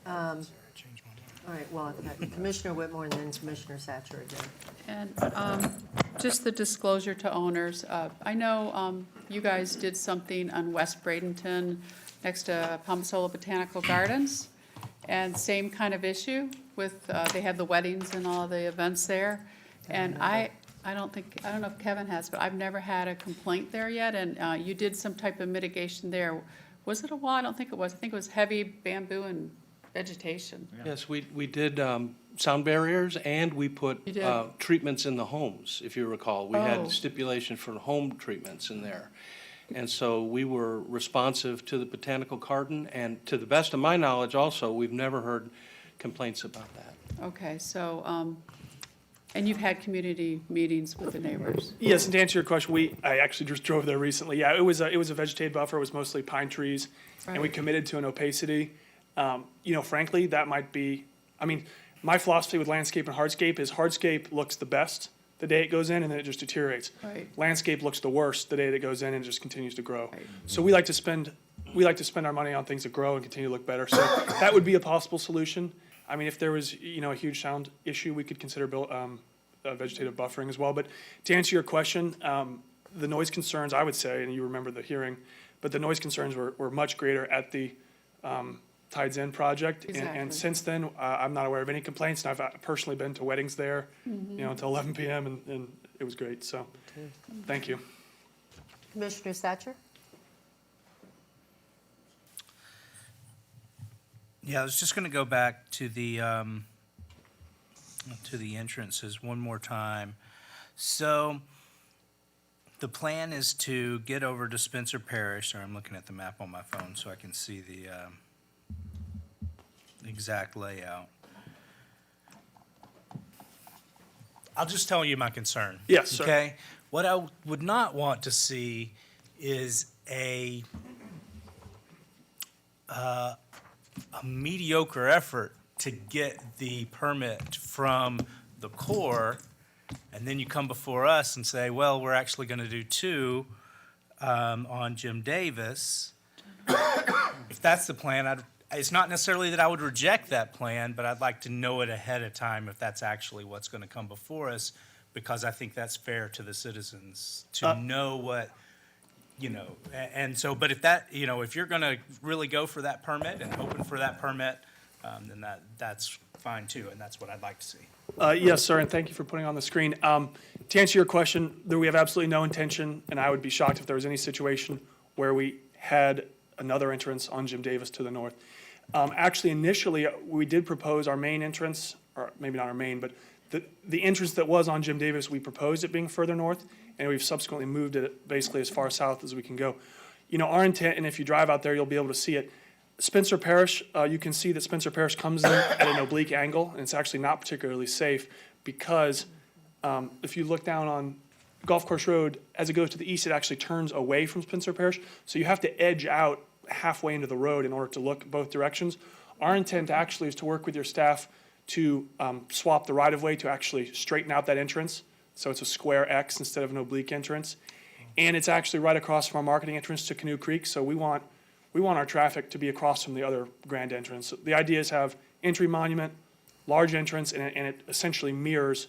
All right, well, I've got Commissioner Whitmore and then Commissioner Satcher again. And just the disclosure to owners, I know you guys did something on West Bradenton next to Pomasola Botanical Gardens, and same kind of issue with, they had the weddings and all the events there. And I don't know if Kevin has, but I've never had a complaint there yet, and you did some type of mitigation there. Was it a wall? I don't think it was. I think it was heavy bamboo and vegetation. Yes, we did sound barriers, and we put You did? treatments in the homes, if you recall. We Oh. had stipulation for home treatments in there. And so we were responsive to the botanical garden, and to the best of my knowledge also, we've never heard complaints about that. Okay, so, and you've had community meetings with the neighbors? Yes, and to answer your question, I actually just drove there recently. Yeah, it was a vegetated buffer. It was mostly pine trees, and we Right. committed to an opacity. Frankly, that might be, my philosophy with landscape and hardscape is hardscape looks the best the day it goes in, and then it just deteriorates. Right. Landscape looks the worst the day that it goes in and just continues to grow. Right. So we like to spend our money on things that grow and continue to look better. So that would be a possible solution. If there was, a huge sound issue, we could consider vegetative buffering as well. But to answer your question, the noise concerns, I would say, and you remember the hearing, but the noise concerns were much greater at the Tides End project. Exactly. And since then, I'm not aware of any complaints, and I've personally been to weddings there, until 11 p.m., and it was great, so, thank you. Commissioner Satcher? Yeah, I was just going to go back to the entrances one more time. So the plan is to get over to Spencer Parish. Sorry, I'm looking at the map on my phone so I can see the exact layout. I'll just tell you my concern. Yes, sir. Okay? What I would not want to see is a mediocre effort to get the permit from the Corps, and then you come before us and say, well, we're actually going to do two on Jim Davis, if that's the plan, it's not necessarily that I would reject that plan, but I'd like to know it ahead of time if that's actually what's going to come before us, because I think that's fair to the citizens to know what, and so, but if that, if you're going to really go for that permit and open for that permit, then that's fine too, and that's what I'd like to see. Yes, sir, and thank you for putting on the screen. To answer your question, we have absolutely no intention, and I would be shocked if there was any situation where we had another entrance on Jim Davis to the north. Actually, initially, we did propose our main entrance, or maybe not our main, but the entrance that was on Jim Davis, we proposed it being further north, and we've subsequently moved it basically as far south as we can go. Our intent, and if you drive out there, you'll be able to see it. Spencer Parish, you can see that Spencer Parish comes in at an oblique angle, and it's actually not particularly safe because if you look down on Golf Course Road, as it goes to the east, it actually turns away from Spencer Parish. So you have to edge out halfway into the road in order to look both directions. Our intent actually is to work with your staff to swap the right-of-way to actually straighten out that entrance. So it's a square X instead of an oblique entrance. And it's actually right across from our marketing entrance to Canoe Creek. So we want our traffic to be across from the other grand entrance. So the idea is have entry monument, large entrance, and it essentially mirrors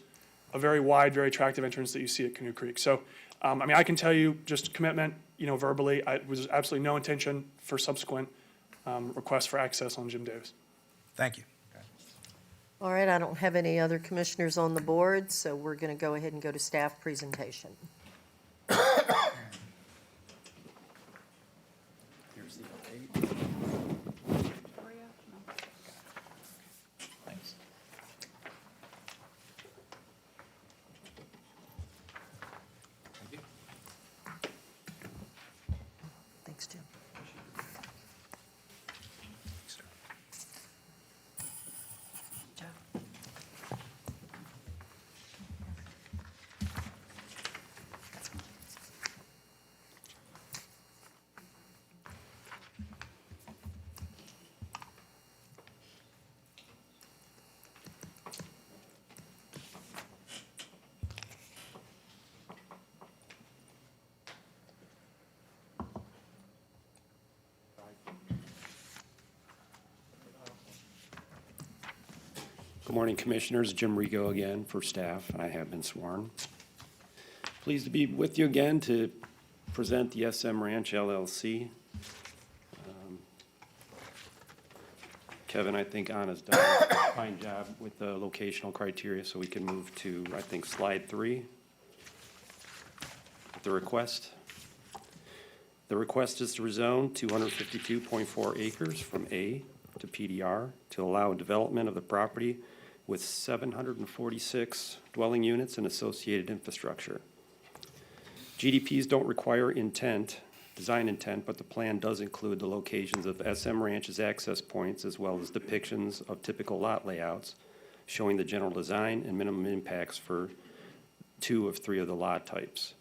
a very wide, very attractive entrance that you see at Canoe Creek. So, I can tell you just commitment, verbally, was absolutely no intention for subsequent requests for access on Jim Davis. Thank you. All right, I don't have any other commissioners on the board, so we're going to go ahead and go to staff presentation. Here's the update. Thanks. Thanks, Jim. Joe. Good morning, Commissioners. Jim Rigo again for staff, and I have been sworn. Pleased to be with you again to present the SM Ranch LLC. Kevin, I think Anna's done a fine job with the locational criteria, so we can move to, I think, slide 3. The request. The request is to rezone 252.4 acres from A to PDR to allow development of the property with 746 dwelling units and associated infrastructure. GDPs don't require design intent, but the plan does include the locations of SM Ranch's access points as well as depictions of typical lot layouts showing the general design and minimum impacts for 2 of 3 of the lot types.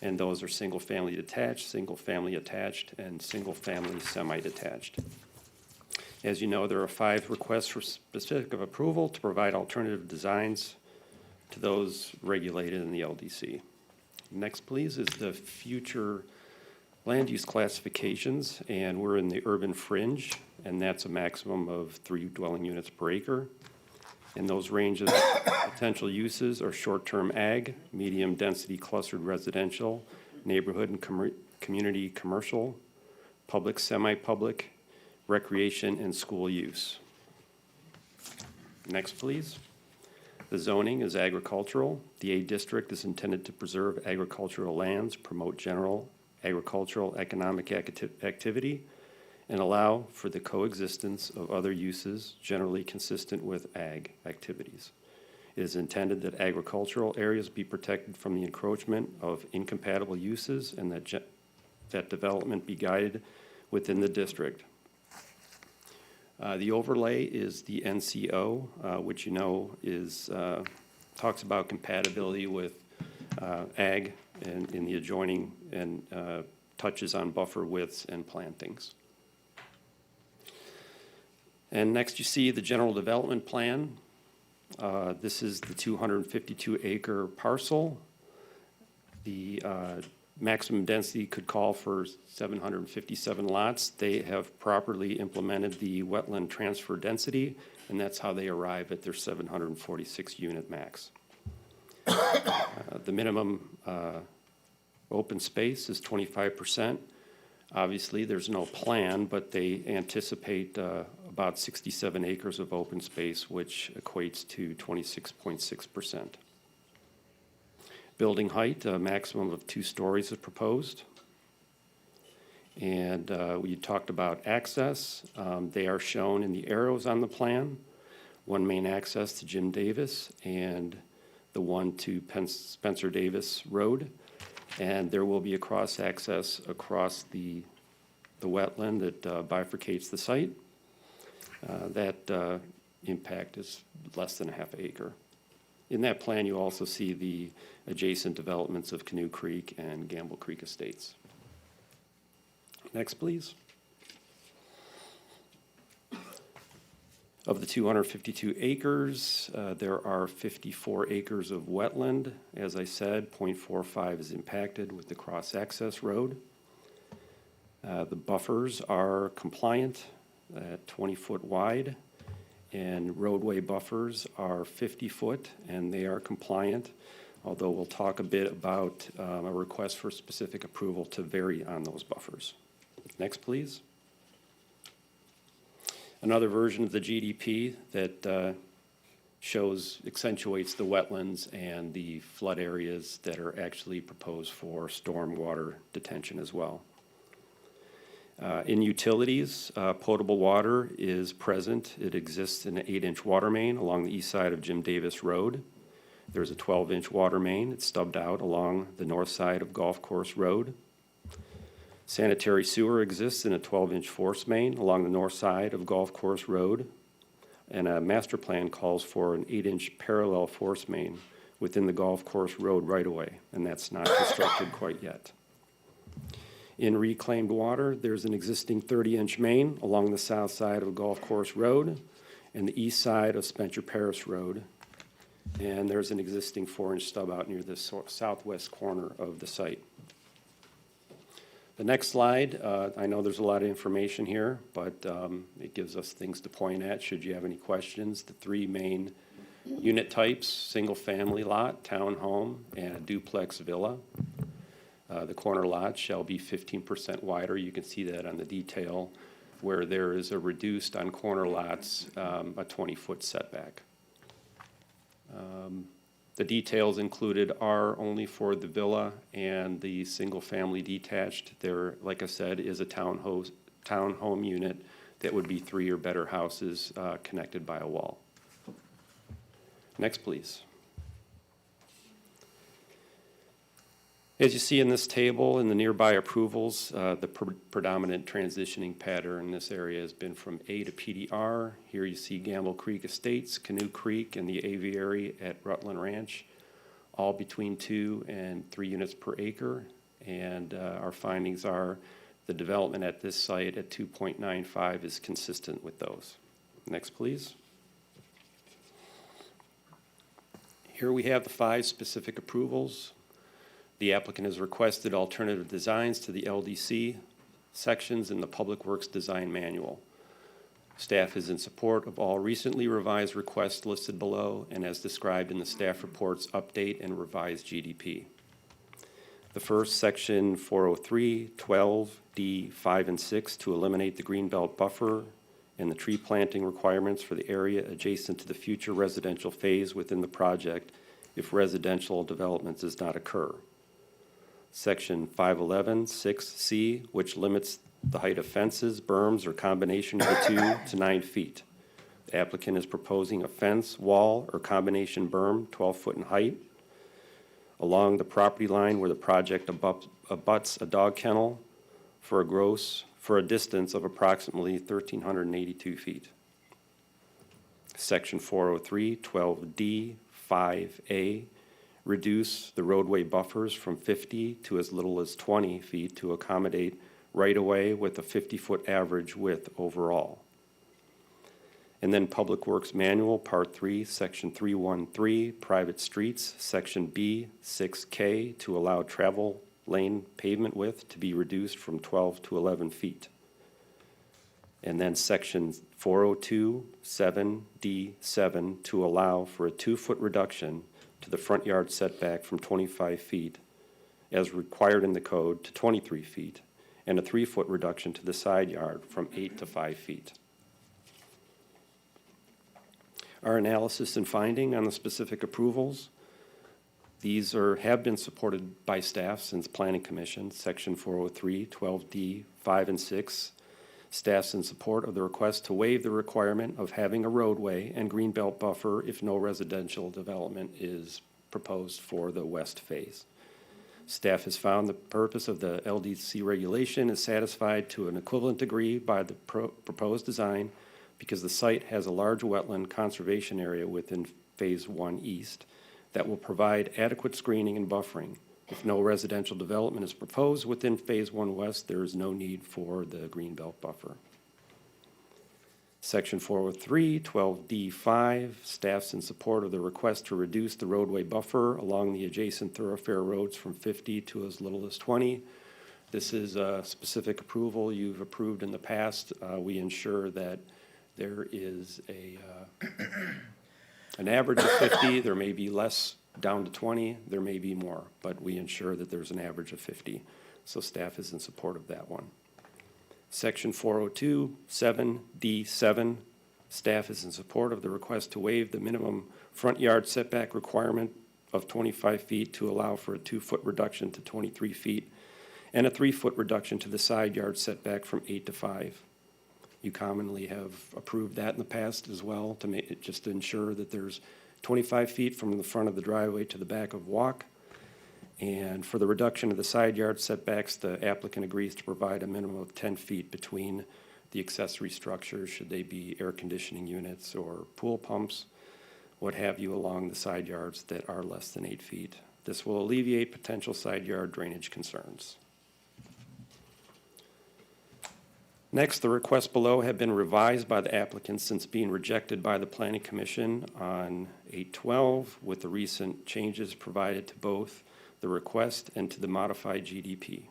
And those are single-family detached, single-family attached, and single-family semi-detached. As you know, there are 5 requests for specific approval to provide alternative designs to those regulated in the LDC. Next, please, is the future land use classifications, and we're in the urban fringe, and that's a maximum of 3 dwelling units per acre. And those ranges potential uses are short-term ag, medium-density clustered residential, neighborhood and community commercial, public, semi-public, recreation, and school use. Next, please. The zoning is agricultural. The A district is intended to preserve agricultural lands, promote general agricultural economic activity, and allow for the coexistence of other uses generally consistent with ag activities. It is intended that agricultural areas be protected from the encroachment of incompatible uses and that development be guided within the district. The overlay is the NCO, which talks about compatibility with ag and in the adjoining and touches on buffer widths and plantings. And next you see the general development plan. This is the 252 acre parcel. The Maximum density could call for 757 lots. They have properly implemented the wetland transfer density, and that's how they arrive at their 746 unit max. The minimum open space is 25%. Obviously, there's no plan, but they anticipate about 67 acres of open space, which equates to 26.6%. Building height, a maximum of 2 stories is proposed. And we talked about access. They are shown in the arrows on the plan. One main access to Jim Davis and the one to Spencer Davis Road. And there will be a cross-access across the wetland that bifurcates the site. That impact is less than a half acre. In that plan, you also see the adjacent developments of Canoe Creek and Gamble Creek Estates. Next, please. Of the 252 acres, there are 54 acres of wetland. As I said, 0.45 is impacted with the cross-access road. The buffers are compliant at 20-foot wide, and roadway buffers are 50 foot, and they are compliant, although we'll talk a bit about a request for specific approval to vary on those buffers. Next, please. Another version of the GDP that accentuates the wetlands and the flood areas that are actually proposed for stormwater detention as well. In utilities, potable water is present. It exists in an 8-inch water main along the east side of Jim Davis Road. There's a 12-inch water main. It's stubbed out along the north side of Golf Course Road. Sanitary sewer exists in a 12-inch force main along the north side of Golf Course Road. And a master plan calls for an 8-inch parallel force main within the Golf Course Road right-of-way, and that's not constructed quite yet. In reclaimed water, there's an existing 30-inch main along the south side of Golf Course Road and the east side of Spencer Parish Road. And there's an existing 4-inch stub out near the southwest corner of the site. The next slide, I know there's a lot of information here, but it gives us things to point at should you have any questions. The 3 main unit types: single-family lot, townhome, and a duplex villa. The corner lot shall be 15% wider. You can see that on the detail where there is a reduced on corner lots, a 20-foot setback. The details included are only for the villa and the single-family detached. There, like I said, is a townhome unit that would be 3 or better houses connected by a wall. Next, please. As you see in this table, in the nearby approvals, the predominant transitioning pattern in this area has been from A to PDR. Here you see Gamble Creek Estates, Canoe Creek, and the aviary at Rutland Ranch, all between 2 and 3 units per acre. And our findings are the development at this site at 2.95 is consistent with those. Next, please. Here we have the 5 specific approvals. The applicant has requested alternative designs to the LDC sections in the Public Works Design Manual. Staff is in support of all recently revised requests listed below and as described in the staff report's update and revised GDP. The first, section 403, 12, D, 5, and 6 to eliminate the greenbelt buffer and the tree planting requirements for the area adjacent to the future residential phase within the project if residential development does not occur. Section 511, 6C, which limits the height of fences, berms, or combination of the 2 to 9 feet. The applicant is proposing a fence, wall, or combination berm, 12 foot in height, along the property line where the project abuts a dog kennel for a distance of approximately 1,382 feet. Section 403, 12D, 5A, reduce the roadway buffers from 50 to as little as 20 feet to accommodate right-of-way with a 50-foot average width overall. And then Public Works Manual, Part 3, Section 313, private streets, Section B, 6K, to allow travel lane pavement width to be reduced from 12 to 11 feet. And then section 402, 7D7 to allow for a 2-foot reduction to the front yard setback from 25 feet as required in the code to 23 feet, and a 3-foot reduction to the side yard from 8 to 5 feet. Our analysis and finding on the specific approvals, these have been supported by staff since Planning Commission, section 403, 12D, 5 and 6. Staff's in support of the request to waive the requirement of having a roadway and greenbelt buffer if no residential development is proposed for the west face. Staff has found the purpose of the LDC regulation is satisfied to an equivalent degree by the proposed design because the site has a large wetland conservation area within Phase 1 East that will provide adequate screening and buffering. If no residential development is proposed within Phase 1 West, there is no need for the greenbelt buffer. Section 403, 12D5, staff's in support of the request to reduce the roadway buffer along the adjacent thoroughfare roads from 50 to as little as 20. This is a specific approval you've approved in the past. We ensure that there is an average of 50. There may be less down to 20. There may be more, but we ensure that there's an average of 50. So staff is in support of that one. Section 402, 7D7, staff is in support of the request to waive the minimum front yard setback requirement of 25 feet to allow for a 2-foot reduction to 23 feet and a 3-foot reduction to the side yard setback from 8 to 5. You commonly have approved that in the past as well to make it just to ensure that there's 25 feet from the front of the driveway to the back of walk. And for the reduction of the side yard setbacks, the applicant agrees to provide a minimum of 10 feet between the accessory structures, should they be air conditioning units or pool pumps, what have you, along the side yards that are less than 8 feet. This will alleviate potential side yard drainage concerns. Next, the requests below have been revised by the applicant since being rejected by the Planning Commission on 8/12 with the recent changes provided to both the request and to the modified GDP.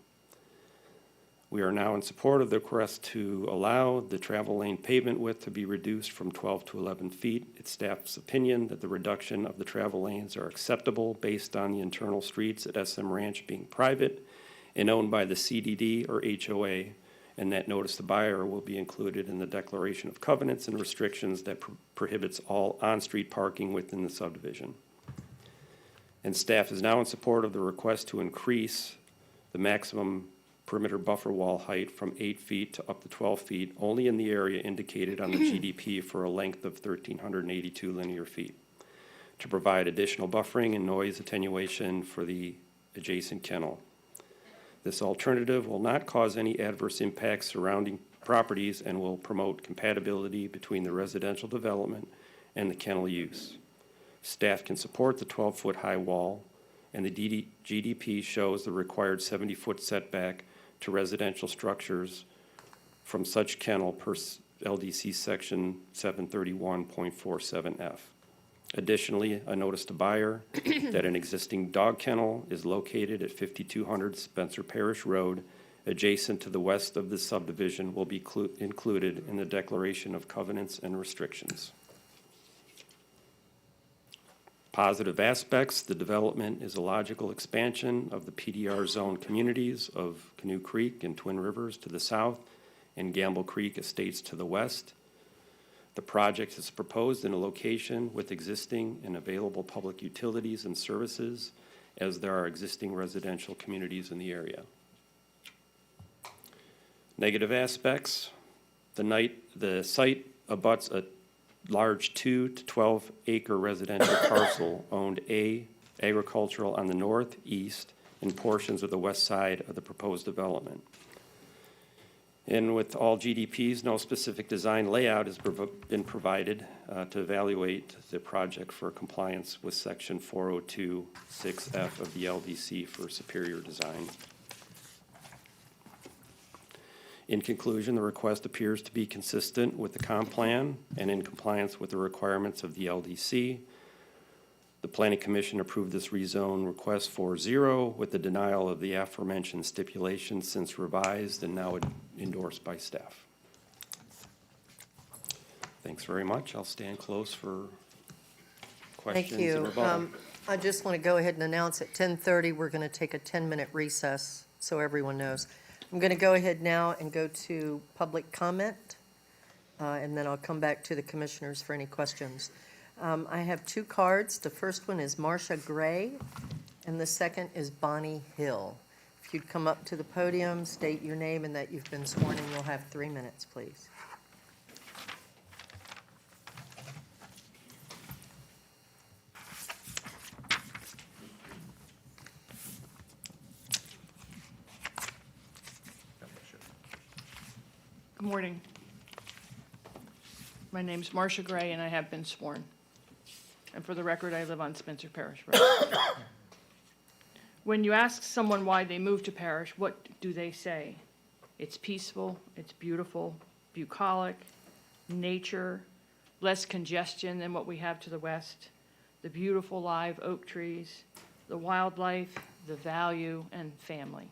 We are now in support of the request to allow the travel lane pavement width to be reduced from 12 to 11 feet. It's staff's opinion that the reduction of the travel lanes are acceptable based on the internal streets at SM Ranch being private and owned by the CDD or HOA, and that notice to buyer will be included in the declaration of covenants and restrictions that prohibits all on-street parking within the subdivision. And staff is now in support of the request to increase the maximum perimeter buffer wall height from 8 feet to up to 12 feet, only in the area indicated on the GDP for a length of 1,382 linear feet, to provide additional buffering and noise attenuation for the adjacent kennel. This alternative will not cause any adverse impacts surrounding properties and will promote compatibility between the residential development and the kennel use. Staff can support the 12-foot high wall, and the GDP shows the required 70-foot setback to residential structures from such kennel per LDC section 731.47F. Additionally, a notice to buyer that an existing dog kennel is located at 5200 Spencer Parish Road, adjacent to the west of the subdivision, will be included in the declaration of covenants and restrictions. Positive aspects: the development is a logical expansion of the PDR zone communities of Canoe Creek and Twin Rivers to the south and Gamble Creek Estates to the west. The project is proposed in a location with existing and available public utilities and services, as there are existing residential communities in the area. Negative aspects: the site abuts a large 2 to 12 acre residential parcel owned agricultural on the north, east, and portions of the west side of the proposed development. And with all GDPs, no specific design layout has been provided to evaluate the project for compliance with section 402.6F of the LDC for superior design. In conclusion, the request appears to be consistent with the comp plan and in compliance with the requirements of the LDC. The Planning Commission approved this rezone request 4-0 with the denial of the aforementioned stipulations since revised and now endorsed by staff. Thanks very much. I'll stand close for Thank questions and you. rebuttal. I just want to go ahead and announce at 10:30, we're going to take a 10-minute recess, so everyone knows. I'm going to go ahead now and go to public comment, and then I'll come back to the commissioners for any questions. I have two cards. The first one is Marcia Gray, and the second is Bonnie Hill. If you'd come up to the podium, state your name and that you've been sworn, and you'll have 3 minutes, please. Good morning. My name's Marcia Gray, and I have been sworn. And for the record, I live on Spencer Parish Road. When you ask someone why they moved to Parish, what do they say? It's peaceful, it's beautiful, bucolic, nature, less congestion than what we have to the west, the beautiful live oak trees, the wildlife, the value, and family.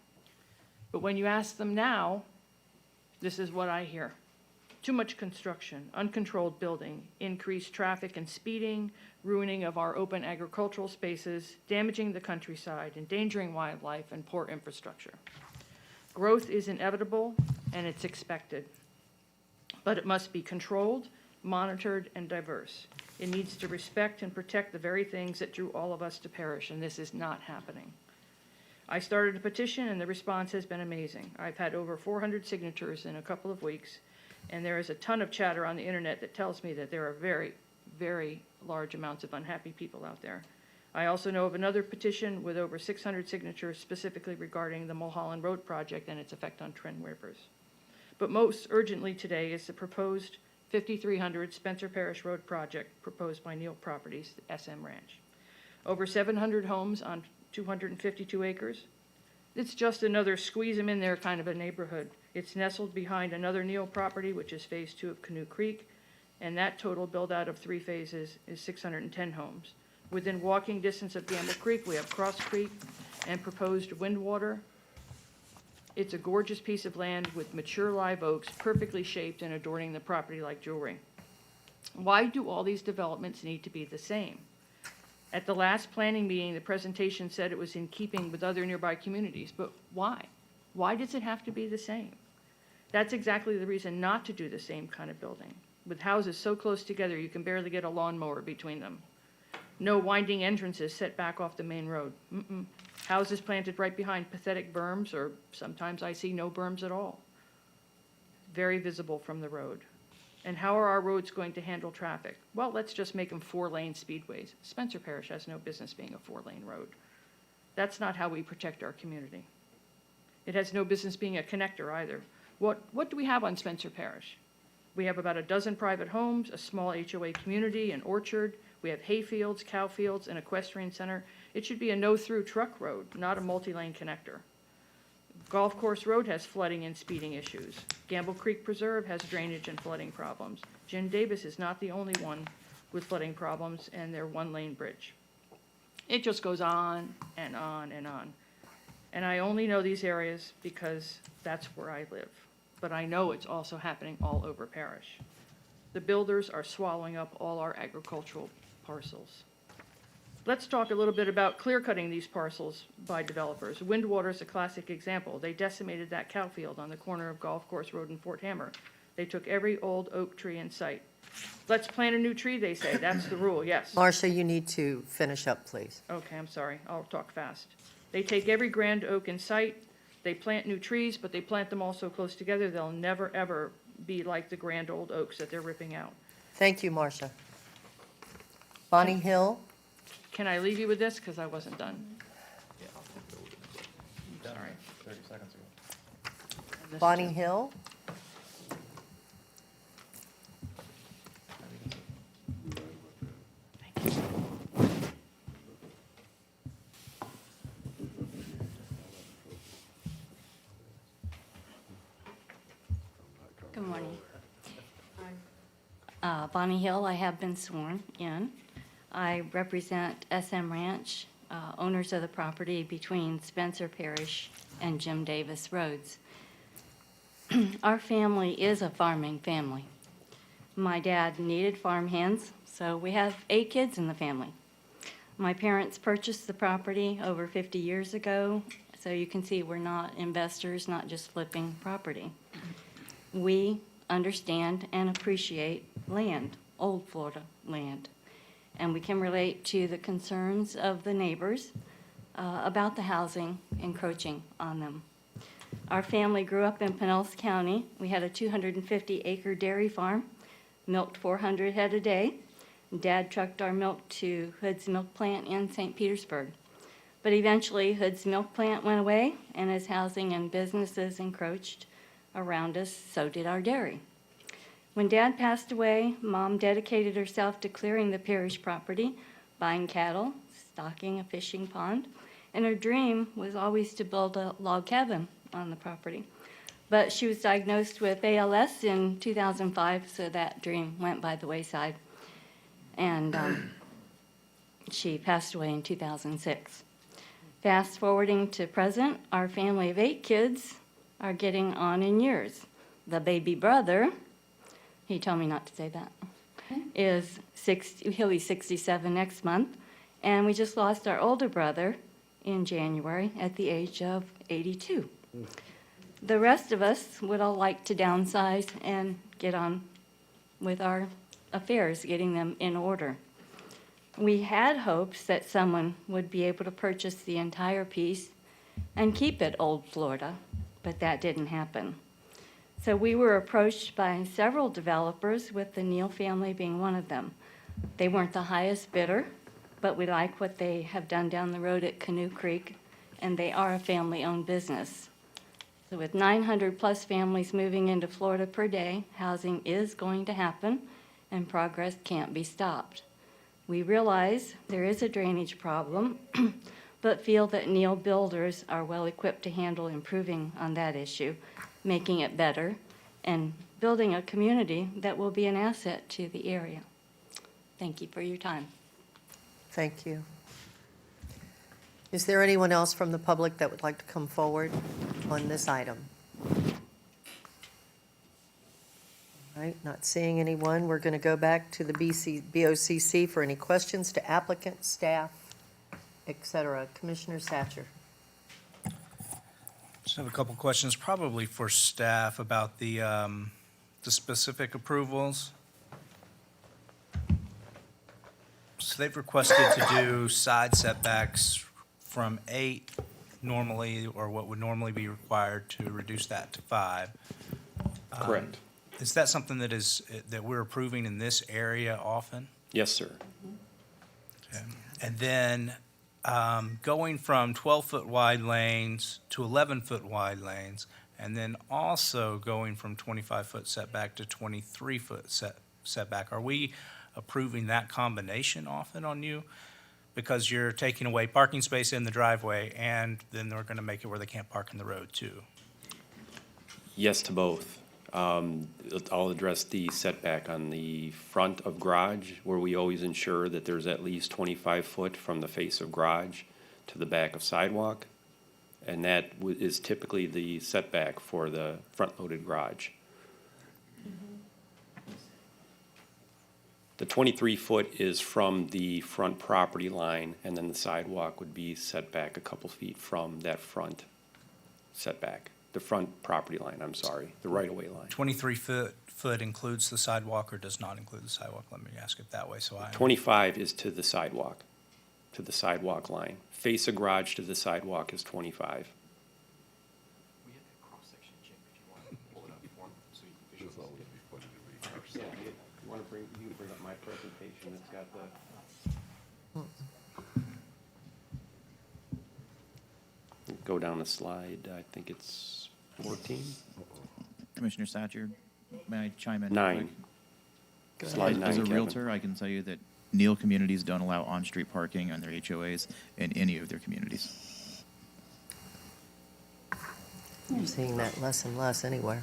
But when you ask them now, this is what I hear. Too much construction, uncontrolled building, increased traffic and speeding, ruining of our open agricultural spaces, damaging the countryside, endangering wildlife, and poor infrastructure. Growth is inevitable and it's expected, but it must be controlled, monitored, and diverse. It needs to respect and protect the very things that drew all of us to Parish, and this is not happening. I started a petition and the response has been amazing. I've had over 400 signatures in a couple of weeks, and there is a ton of chatter on the internet that tells me that there are very, very large amounts of unhappy people out there. I also know of another petition with over 600 signatures specifically regarding the Mulholland Road project and its effect on trend rivers. But most urgently today is the proposed 5300 Spencer Parish Road project proposed by Neal Properties, the SM Ranch. Over 700 homes on 252 acres. It's just another squeeze them in there kind of a neighborhood. It's nestled behind another Neal property, which is phase 2 of Canoe Creek, and that total build out of 3 phases is 610 homes. Within walking distance of Gamble Creek, we have Cross Creek and proposed Windwater. It's a gorgeous piece of land with mature live oaks, perfectly shaped and adorning the property like jewelry. Why do all these developments need to be the same? At the last planning meeting, the presentation said it was in keeping with other nearby communities, but why? Why does it have to be the same? That's exactly the reason not to do the same kind of building. With houses so close together, you can barely get a lawnmower between them. No winding entrances set back off the main road. Houses planted right behind pathetic berms, or sometimes I see no berms at all. Very visible from the road. And how are our roads going to handle traffic? Well, let's just make them 4-lane speedways. Spencer Parish has no business being a 4-lane road. That's not how we protect our community. It has no business being a connector either. What do we have on Spencer Parish? We have about a dozen private homes, a small HOA community, an orchard. We have hay fields, cow fields, an equestrian center. It should be a no-through truck road, not a multi-lane connector. Golf Course Road has flooding and speeding issues. Gamble Creek Preserve has drainage and flooding problems. Jim Davis is not the only one with flooding problems and their 1-lane bridge. It just goes on and on and on. And I only know these areas because that's where I live. But I know it's also happening all over Parish. The builders are swallowing up all our agricultural parcels. Let's talk a little bit about clear-cutting these parcels by developers. Windwater is a classic example. They decimated that cow field on the corner of Golf Course Road and Fort Hammer. They took every old oak tree in sight. Let's plant a new tree, they say. That's the rule, yes. Marcia, you need to finish up, please. Okay, I'm sorry. I'll talk fast. They take every grand oak in sight. They plant new trees, but they plant them all so close together, they'll never, ever be like the grand old oaks that they're ripping out. Thank you, Marcia. Bonnie Hill? Can I leave you with this? Because I wasn't done. Sorry. 30 seconds ago. Bonnie Hill? Good morning. Bonnie Hill, I have been sworn in. I represent SM Ranch, owners of the property between Spencer Parish and Jim Davis Roads. Our family is a farming family. My dad needed farm hands, so we have 8 kids in the family. My parents purchased the property over 50 years ago, so you can see we're not investors, not just flipping property. We understand and appreciate land, old Florida land, and we can relate to the concerns of the neighbors about the housing encroaching on them. Our family grew up in Pinellas County. We had a 250-acre dairy farm, milked 400 head a day. Dad trucked our milk to Hood's Milk Plant in St. Petersburg. But eventually, Hood's Milk Plant went away, and as housing and businesses encroached around us, so did our dairy. When Dad passed away, Mom dedicated herself to clearing the parish property, buying cattle, stocking a fishing pond, and her dream was always to build a log cabin on the property. But she was diagnosed with ALS in 2005, so that dream went by the wayside. And she passed away in 2006. Fast forwarding to present, our family of 8 kids are getting on in years. The baby brother, he told me not to say that, he'll be 67 next month. And we just lost our older brother in January at the age of 82. The rest of us would all like to downsize and get on with our affairs, getting them in order. We had hopes that someone would be able to purchase the entire piece and keep it Old Florida, but that didn't happen. So we were approached by several developers, with the Neal family being one of them. They weren't the highest bidder, but we like what they have done down the road at Canoe Creek, and they are a family-owned business. So with 900-plus families moving into Florida per day, housing is going to happen, and progress can't be stopped. We realize there is a drainage problem, but feel that Neal builders are well-equipped to handle improving on that issue, making it better, and building a community that will be an asset to the area. Thank you for your time. Thank you. Is there anyone else from the public that would like to come forward on this item? All right, not seeing anyone. We're going to go back to the BOCC for any questions to applicant, staff, et cetera. Commissioner Satcher. Just have a couple questions, probably for staff, about the specific approvals. So they've requested to do side setbacks from 8 normally, or what would normally be required, to reduce that to 5. Correct. Is that something that we're approving in this area often? Yes, sir. Okay. And then going from 12-foot wide lanes to 11-foot wide lanes, and then also going from 25-foot setback to 23-foot setback. Are we approving that combination often on you? Because you're taking away parking space in the driveway, and then they're going to make it where they can't park in the road too. Yes to both. I'll address the setback on the front of garage, where we always ensure that there's at least 25 foot from the face of garage to the back of sidewalk. And that is typically the setback for the front-loaded garage. The 23-foot is from the front property line, and then the sidewalk would be set back a couple feet from that front setback. The front property line, I'm sorry, the right-of-way line. 23-foot includes the sidewalk or does not include the sidewalk? Let me ask it that way so I. 25 is to the sidewalk line. Face of garage to the sidewalk is 25. We have that cross-section, Jim, if you want to pull it up for him, so you can visualize it. Yeah, you want to you can bring up my presentation, it's got the. Go down the slide, I think it's 14. Commissioner Satcher, may I chime in? 9. Slide 9, As a Kevin. realtor, I can tell you that Neal communities don't allow on-street parking on their HOAs in any of their communities. I'm seeing that less and less anywhere.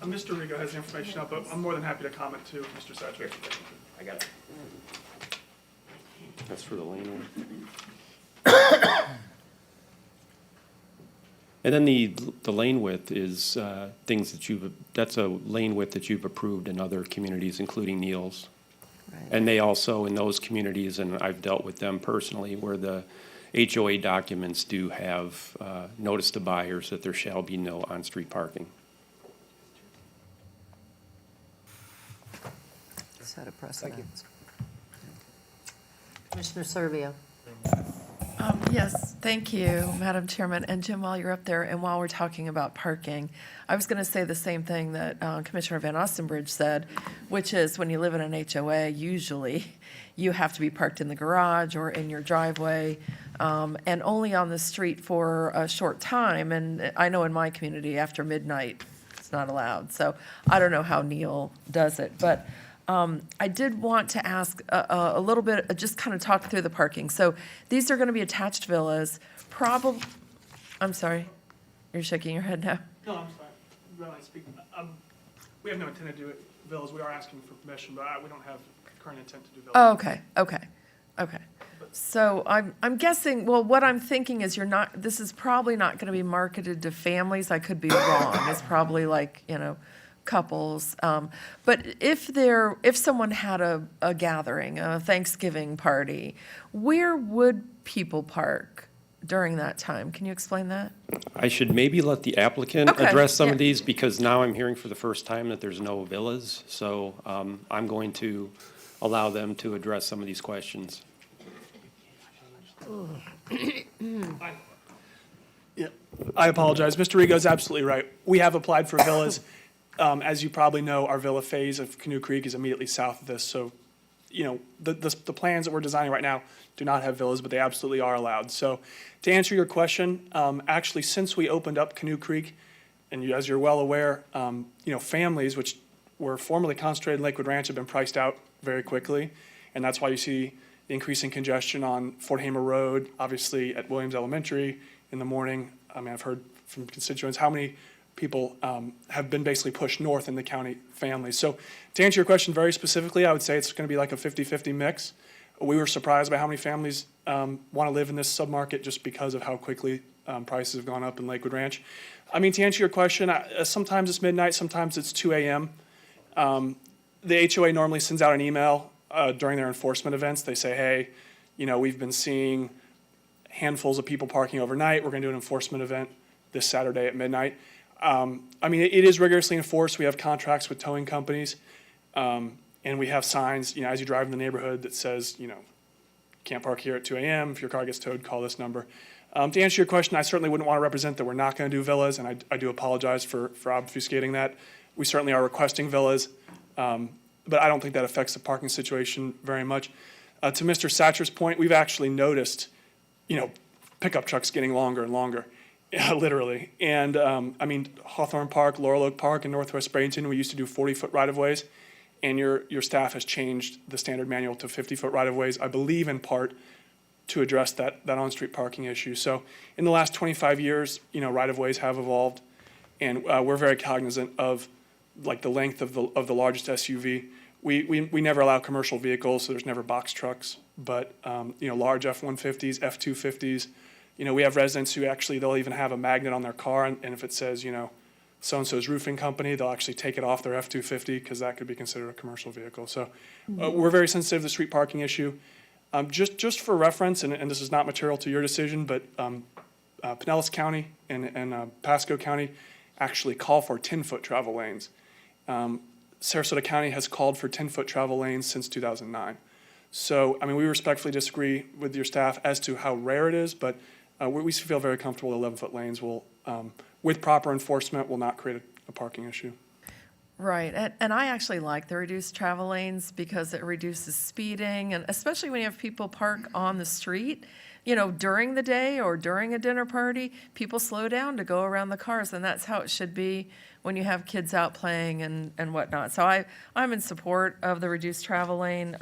Mr. Rigo has the information up, but I'm more than happy to comment too, Mr. Satcher. I got it. That's for the lane width. And then the lane width is things that that's a lane width that you've approved in other communities, including Neal's. And they also, in those communities, and I've dealt with them personally, where the HOA documents do have notice to buyers that there shall be no on-street parking. Set a precedent. Commissioner Servio. Yes, thank you, Madam Chairman. And Jim, while you're up there and while we're talking about parking, I was going to say the same thing that Commissioner Van Ostenbridge said, which is when you live in an HOA, usually you have to be parked in the garage or in your driveway and only on the street for a short time. And I know in my community, after midnight, it's not allowed. So I don't know how Neal does it, but I did want to ask a little bit, just kind of talk through the parking. So these are going to be attached villas, I'm sorry, you're shaking your head now. No, I'm sorry. Really speaking. We have no intent to do it villas. We are asking for permission, but we don't have current intent to do villas. Oh, okay. So I'm guessing, well, what I'm thinking is this is probably not going to be marketed to families. I could be wrong. It's probably like, couples. But if someone had a gathering, a Thanksgiving party, where would people park during that time? Can you explain that? I should maybe let the applicant Okay, address some yeah. of these, because now I'm hearing for the first time that there's no villas. So I'm going to allow them to address some of these questions. Yeah, I apologize. Mr. Rigo's absolutely right. We have applied for villas. As you probably know, our villa phase of Canoe Creek is immediately south of this. So, the plans that we're designing right now do not have villas, but they absolutely are allowed. So to answer your question, actually, since we opened up Canoe Creek, and as you're well aware, families, which were formerly concentrated in Lakewood Ranch, have been priced out very quickly. And that's why you see the increasing congestion on Fort Hamer Road, obviously at Williams Elementary in the morning. I mean, I've heard from constituents how many people have been basically pushed north in the county families. So to answer your question very specifically, I would say it's going to be like a 50-50 mix. We were surprised by how many families want to live in this submarket just because of how quickly prices have gone up in Lakewood Ranch. I mean, to answer your question, sometimes it's midnight, sometimes it's 2 a.m. The HOA normally sends out an email during their enforcement events. They say, hey, we've been seeing handfuls of people parking overnight. We're going to do an enforcement event this Saturday at midnight. I mean, it is rigorously enforced. We have contracts with towing companies, and we have signs, as you drive in the neighborhood that says, can't park here at 2 a.m. If your car gets towed, call this number. To answer your question, I certainly wouldn't want to represent that we're not going to do villas, and I do apologize for obfuscating that. We certainly are requesting villas, but I don't think that affects the parking situation very much. To Mr. Satcher's point, we've actually noticed, pickup trucks getting longer and longer. Yeah, literally. And I mean, Hawthorne Park, Laurel Oak Park, and Northwest Bradenton, we used to do 40-foot right-of-ways, and your staff has changed the standard manual to 50-foot right-of-ways, I believe in part to address that on-street parking issue. So in the last 25 years, right-of-ways have evolved, and we're very cognizant of like the length of the largest SUV. We never allow commercial vehicles, so there's never box trucks, but large F-150s, F-250s. We have residents who actually, they'll even have a magnet on their car, and if it says, so-and-so's roofing company, they'll actually take it off their F-250 because that could be considered a commercial vehicle. So we're very sensitive to the street parking issue. Just for reference, and this is not material to your decision, but Pinellas County and Pasco County actually call for 10-foot travel lanes. Sarasota County has called for 10-foot travel lanes since 2009. So, I mean, we respectfully disagree with your staff as to how rare it is, but we feel very comfortable that 11-foot lanes will, with proper enforcement, will not create a parking issue. Right, and I actually like the reduced travel lanes because it reduces speeding, and especially when you have people park on the street, during the day or during a dinner party, people slow down to go around the cars, and that's how it should be when you have kids out playing and whatnot. So I'm in support of the reduced travel lane.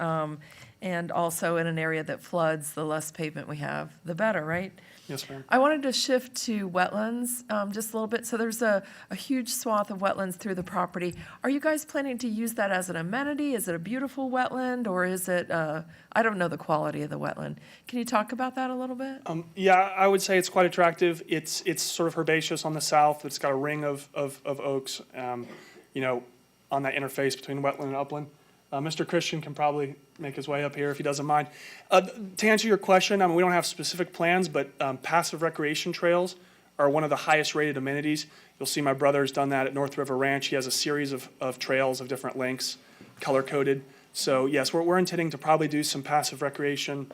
And also in an area that floods, the less pavement we have, the better, right? Yes, ma'am. I wanted to shift to wetlands just a little bit. So there's a huge swath of wetlands through the property. Are you guys planning to use that as an amenity? Is it a beautiful wetland, or is it, I don't know the quality of the wetland. Can you talk about that a little bit? Yeah, I would say it's quite attractive. It's sort of herbaceous on the south. It's got a ring of oaks, you know, on that interface between wetland and upland. Mr. Christian can probably make his way up here if he doesn't mind. To answer your question, I mean, we don't have specific plans, but passive recreation trails are one of the highest rated amenities. You'll see my brother has done that at North River Ranch. He has a series of trails of different lengths, color-coded. So yes, we're intending to probably do some passive recreation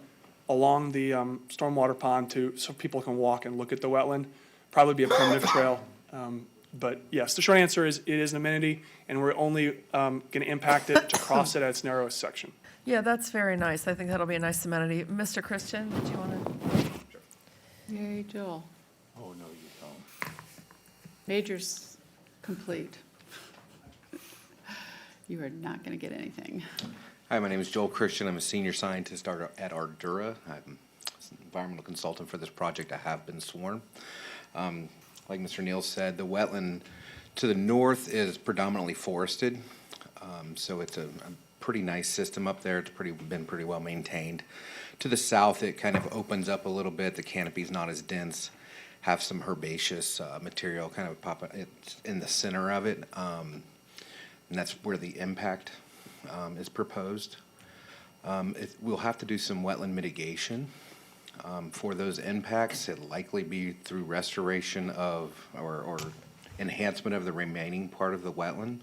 along the stormwater pond so people can walk and look at the wetland. Probably be a primitive trail. But yes, the short answer is it is an amenity, and we're only going to impact it to cross it at its narrowest section. Yeah, that's very nice. I think that'll be a nice amenity. Mr. Christian, did you want to? Yay, Joel. Oh, no, you don't. Major's complete. You are not going to get anything. Hi, my name is Joel Christian. I'm a senior scientist at Ardura. I'm an environmental consultant for this project. I have been sworn. Like Mr. Neal said, the wetland to the north is predominantly forested, so it's a pretty nice system up there. It's been pretty well maintained. To the south, it kind of opens up a little bit. The canopy's not as dense, have some herbaceous material kind of it's in the center of it, and that's where the impact is proposed. We'll have to do some wetland mitigation. For those impacts, it'll likely be through restoration of or enhancement of the remaining part of the wetland.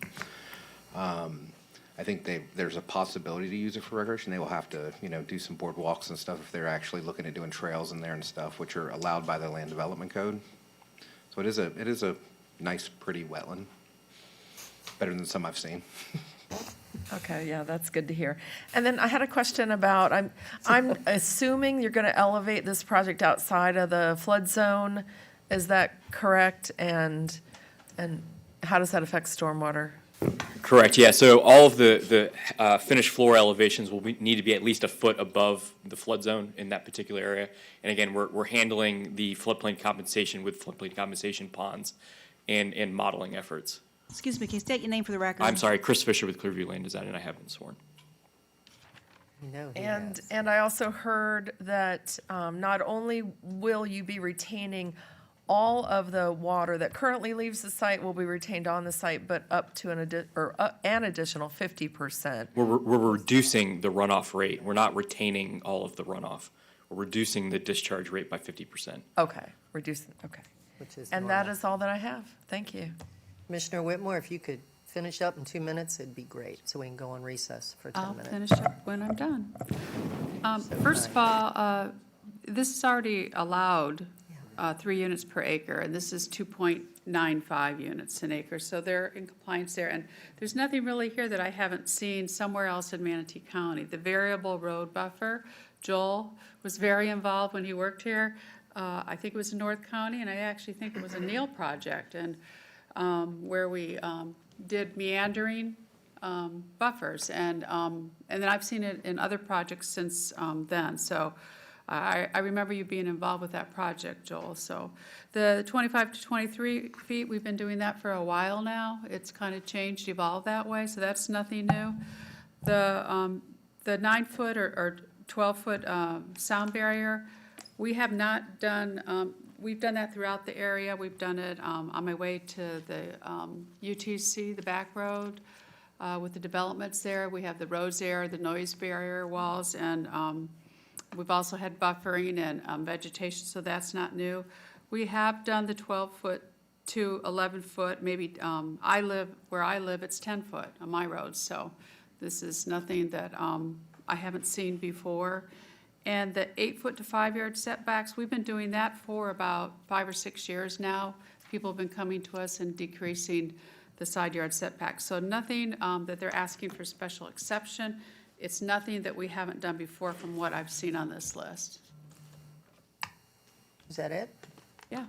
I think there's a possibility to use it for recreation. They will have to, do some boardwalks and stuff if they're actually looking at doing trails in there and stuff, which are allowed by the Land Development Code. So it is a nice, pretty wetland. Better than some I've seen. Okay, yeah, that's good to hear. And then I had a question about, I'm assuming you're going to elevate this project outside of the flood zone. Is that correct? And how does that affect stormwater? Correct, yeah. So all of the finished floor elevations will need to be at least a foot above the flood zone in that particular area. And again, we're handling the floodplain compensation with floodplain compensation ponds and modeling efforts. Excuse me, can you state your name for the record? I'm sorry, Chris Fisher with Clearview Land Design, and I have been sworn. No, he And has. and I also heard that not only will you be retaining all of the water that currently leaves the site will be retained on the site, but up to an additional 50%. We're reducing the runoff rate. We're not retaining all of the runoff. We're reducing the discharge rate by 50%. Okay, reducing, okay. Which is And that normal. is all that I have. Thank you. Commissioner Whitmore, if you could finish up in 2 minutes, it'd be great, so we can go on recess for 10 I'll minutes. finish up when I'm done. First of all, this is already allowed 3 units per acre, and this is 2.95 units an acre, so they're in compliance there. And there's nothing really here that I haven't seen somewhere else in Manatee County. The variable road buffer, Joel was very involved when he worked here. I think it was in North County, and I actually think it was a Neal project, and where we did meandering buffers, and then I've seen it in other projects since then. So I remember you being involved with that project, Joel. So the 25 to 23 feet, we've been doing that for a while now. It's kind of changed, evolved that way, so that's nothing new. The 9-foot or 12-foot sound barrier, we have not done. We've done that throughout the area. We've done it on my way to the UTC, the back road, with the developments there. We have the roads there, the noise barrier walls, and we've also had buffering and vegetation, so that's not new. We have done the 12-foot to 11-foot, maybe, where I live, it's 10-foot on my roads, so this is nothing that I haven't seen before. And the 8-foot to 5-yard setbacks, we've been doing that for about 5 or 6 years now. People have been coming to us and decreasing the side yard setbacks. So nothing that they're asking for special exception. It's nothing that we haven't done before from what I've seen on this list. Is that it? Yeah.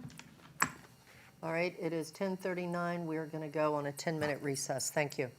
All right, it is 10:39. We're going to go on a 10-minute recess. Thank you.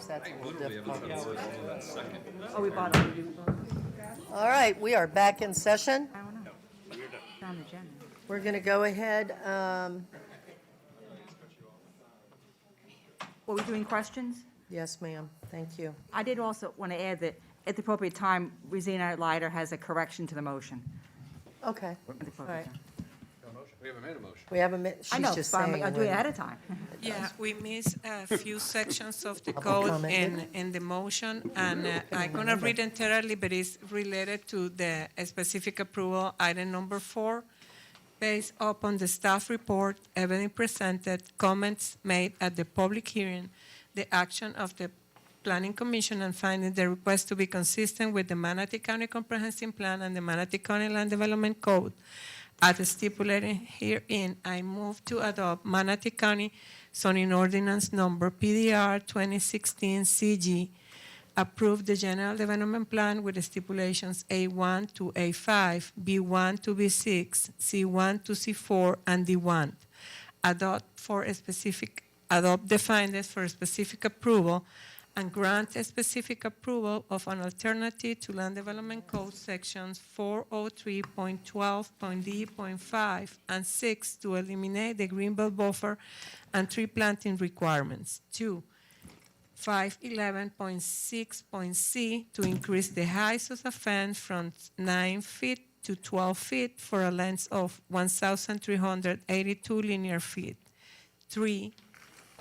that's a little Literally haven't difficult. said a word until that second. Oh, we bought it. All right, we are back in session. I don't know. It's on the agenda. We're going to go ahead. Were we doing questions? Yes, ma'am. Thank you. I did also want to add that at the appropriate time, Rosina Leiter has a correction to the motion. Okay. At the appropriate All right. time. We haven't made a motion. We haven't, I she's know, just but saying. I'll do it when- ahead of time. Yeah, we missed a few sections of the Public code comment. in the motion, and I'm going to read entirely, but it's related to the specific approval, item number 4. Based upon the staff report, evidence presented, comments made at the public hearing, the action of the Planning Commission, and finding the request to be consistent with the Manatee County Comprehensive Plan and the Manatee County Land Development Code, as stipulated herein, I move to adopt Manatee County zoning ordinance number PDR 2016 CG, approve the general development plan with the stipulations A1 to A5, B1 to B6, C1 to C4, and D1. Adopt the findings for specific approval and grant a specific approval of an alternative to Land Development Code sections 403.12.d.5 and 6 to eliminate the greenbelt buffer and tree planting requirements. 2, 511.6.c to increase the height of the fence from 9 feet to 12 feet for a length of 1,382 linear feet. 3,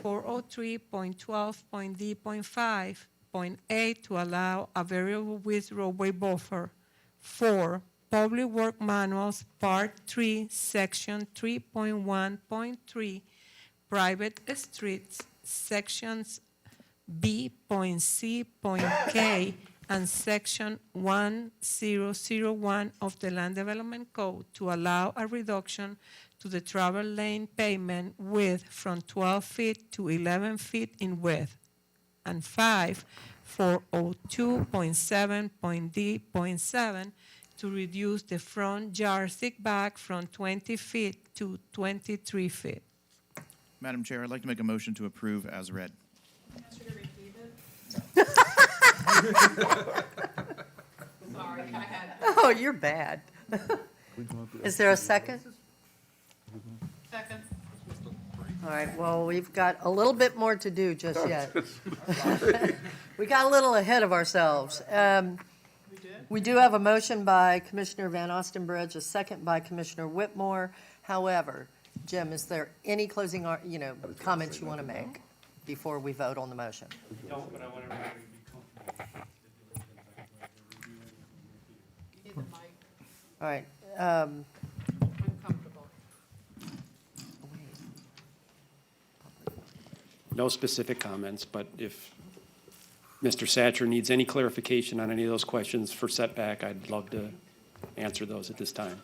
403.12.d.5.8 to allow a variable width roadway buffer. 4, Public Work Manuals, Part 3, Section 3.1.3, Private Streets, Sections B.C.K, and Section 1001 of the Land Development Code to allow a reduction to the travel lane pavement width from 12 feet to 11 feet in width. And 5, 402.7.d.7 to reduce the front yard setback from 20 feet to 23 feet. Madam Chair, I'd like to make a motion to approve as read. Oh, you're bad. Is there a second? Second. All right, well, we've got a little bit more to do just yet. We got a little ahead of ourselves. We do have a motion by Commissioner Van Ostenbridge, a second by Commissioner Whitmore. However, Jim, is there any closing, comments you want to make before we vote on the motion? No, but I want everybody to be comfortable. You need the mic. All right. Uncomfortable. No specific comments, but if Mr. Satcher needs any clarification on any of those questions for setback, I'd love to answer those at this time.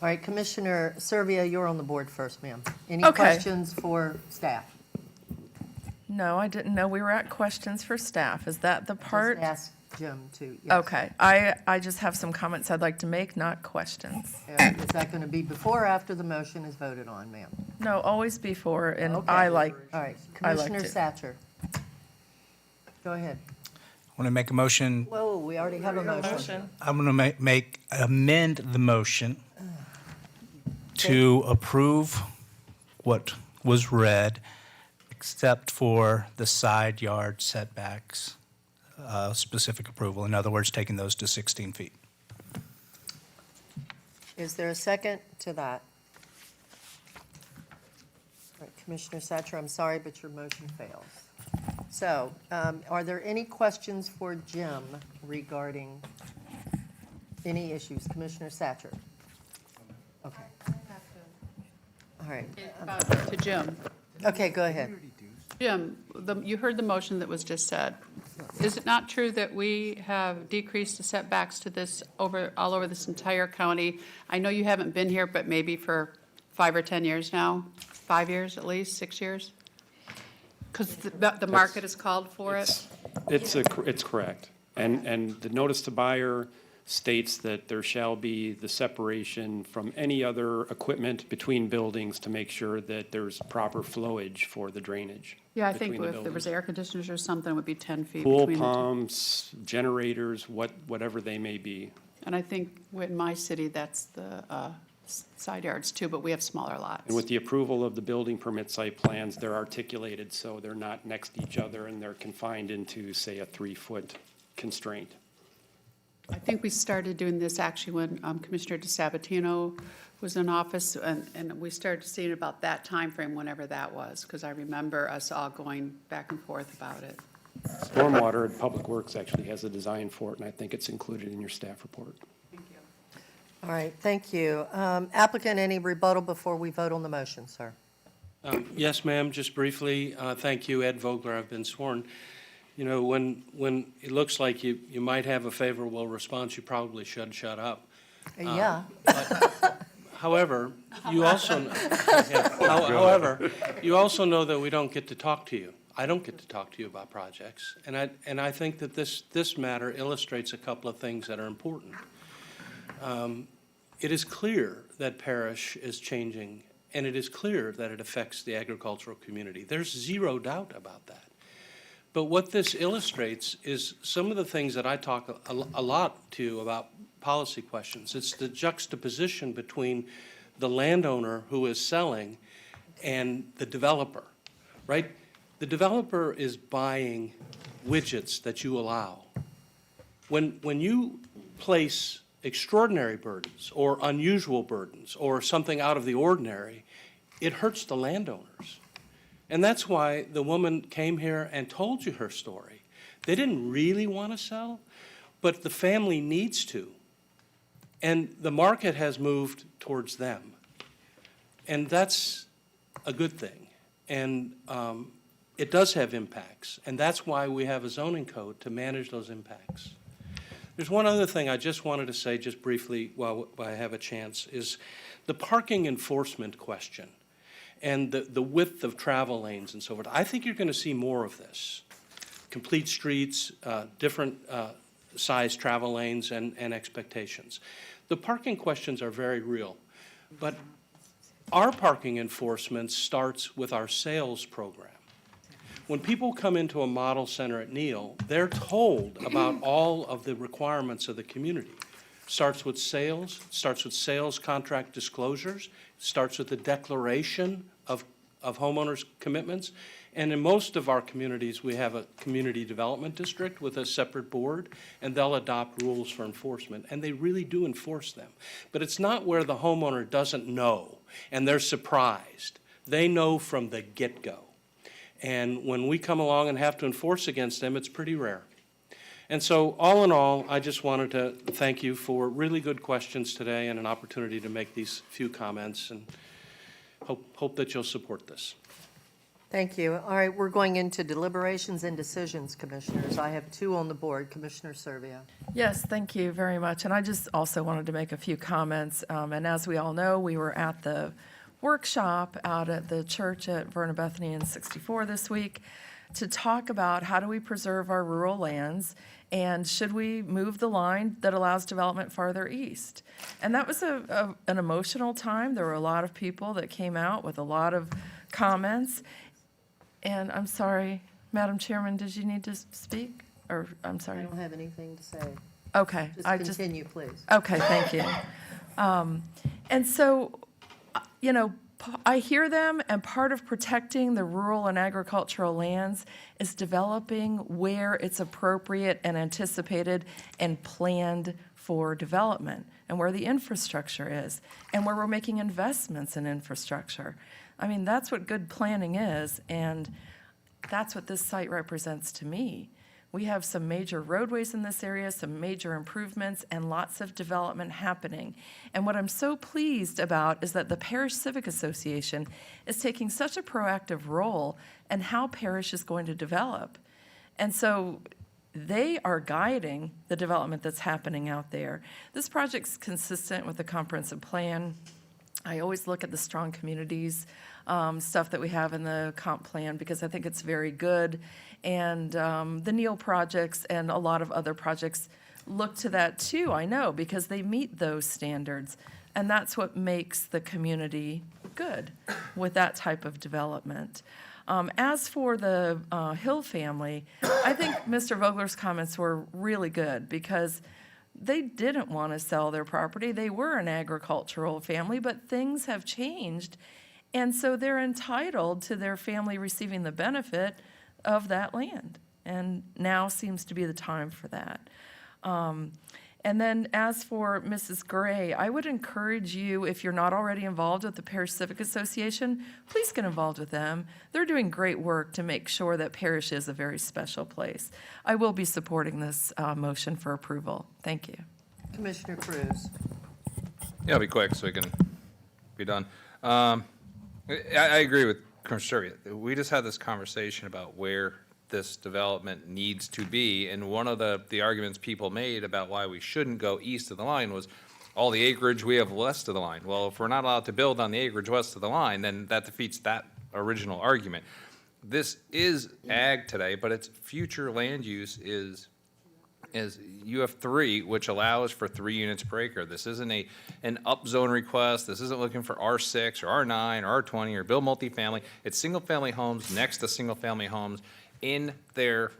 All right, Commissioner Servia, you're on the board first, ma'am. Any Okay. questions for staff? No, I didn't know we were at questions for staff. Is that the part? Just ask Jim to, yes. Okay, I just have some comments I'd like to make, not questions. Is that going to be before or after the motion is voted on, ma'am? No, always before, and Okay. I like, All right, I like Commissioner to. Satcher. Go ahead. I want to make a motion. Whoa, we already have a motion. I'm going to amend the motion to approve what was read, except for the side yard setbacks, specific approval. In other words, taking those to 16 feet. Is there a second to that? All right, Commissioner Satcher, I'm sorry, but your motion fails. So, are there any questions for Jim regarding any issues? Commissioner Satcher? Okay. All right. To Jim. Okay, go ahead. Jim, you heard the motion that was just said. Is it not true that we have decreased the setbacks to this all over this entire county? I know you haven't been here, but maybe for 5 or 10 years now, 5 years at least, 6 years? Because the market has called for it? It's correct. And the notice to buyer states that there shall be the separation from any other equipment between buildings to make sure that there's proper flowage for the drainage. Yeah, I think between the if there was buildings. air conditioners or something, it would be 10 feet Pool between the two. pumps, generators, whatever they may be. And I think in my city, that's the side yards too, but we have smaller lots. And with the approval of the building permit site plans, they're articulated so they're not next to each other and they're confined into, say, a 3-foot constraint. I think we started doing this actually when Commissioner DeSabatino was in office, and we started seeing about that time frame, whenever that was, because I remember us all going back and forth about it. Stormwater and Public Works actually has a design for it, and I think it's included in your staff report. All right, thank you. Applicant, any rebuttal before we vote on the motion, sir? Yes, ma'am, just briefly, thank you, Ed Vogler, I've been sworn. You know, when it looks like you might have a favorable response, you probably should shut up. Yeah. However, you also, however, you also know that we don't get to talk to you. I don't get to talk to you about projects, and I think that this matter illustrates a couple of things that are important. It is clear that Parish is changing, and it is clear that it affects the agricultural community. There's zero doubt about that. But what this illustrates is some of the things that I talk a lot to about policy questions. It's the juxtaposition between the landowner who is selling and the developer, right? The developer is buying widgets that you allow. When you place extraordinary burdens or unusual burdens or something out of the ordinary, it hurts the landowners. And that's why the woman came here and told you her story. They didn't really want to sell, but the family needs to. And the market has moved towards them. And that's a good thing. And it does have impacts. And that's why we have a zoning code to manage those impacts. There's one other thing I just wanted to say just briefly while I have a chance is the parking enforcement question and the width of travel lanes and so forth. I think you're going to see more of this. Complete streets, different size travel lanes and expectations. The parking questions are very real, but our parking enforcement starts with our sales program. When people come into a model center at Neal, they're told about all of the requirements of the community. Starts with sales contract disclosures, starts with the declaration of homeowners' commitments. And in most of our communities, we have a community development district with a separate board, and they'll adopt rules for enforcement, and they really do enforce them. But it's not where the homeowner doesn't know, and they're surprised. They know from the get-go. And when we come along and have to enforce against them, it's pretty rare. And so, all in all, I just wanted to thank you for really good questions today and an opportunity to make these few comments, and hope that you'll support this. Thank you. All right, we're going into deliberations and decisions, commissioners. I have two on the board. Commissioner Servio. Yes, thank you very much. And I just also wanted to make a few comments. And as we all know, we were at the workshop out at the church at Verna Bethany in 64 this week to talk about how do we preserve our rural lands and should we move the line that allows development farther east. And that was an emotional time. There were a lot of people that came out with a lot of comments. And I'm sorry, Madam Chairman, did you need to speak? Or, I'm sorry. I don't have anything to say. Okay. Just continue, please. Okay, thank you. And so, you know, I hear them, and part of protecting the rural and agricultural lands is developing where it's appropriate and anticipated and planned for development, and where the infrastructure is, and where we're making investments in infrastructure. I mean, that's what good planning is, and that's what this site represents to me. We have some major roadways in this area, some major improvements, and lots of development happening. And what I'm so pleased about is that the Parish Civic Association is taking such a proactive role in how Parish is going to develop. And so they are guiding the development that's happening out there. This project's consistent with the comprehensive plan. I always look at the strong communities stuff that we have in the comp plan because I think it's very good. And the Neal projects and a lot of other projects look to that too, I know, because they meet those standards. And that's what makes the community good with that type of development. As for the Hill family, I think Mr. Vogler's comments were really good because they didn't want to sell their property. They were an agricultural family, but things have changed. And so they're entitled to their family receiving the benefit of that land. And now seems to be the time for that. And then as for Mrs. Gray, I would encourage you, if you're not already involved with the Parish Civic Association, please get involved with them. They're doing great work to make sure that Parish is a very special place. I will be supporting this motion for approval. Thank you. Commissioner Cruz. Yeah, I'll be quick so we can be done. I agree with Commissioner Surrey. We just had this conversation about where this development needs to be, and one of the arguments people made about why we shouldn't go east of the line was all the acreage we have west of the line. Well, if we're not allowed to build on the acreage west of the line, then that defeats that original argument. This is ag today, but its future land use is you have 3, which allows for 3 units per acre. This isn't an upzone request. This isn't looking for R6 or R9 or R20 or build multifamily. It's single-family homes next to single-family homes in their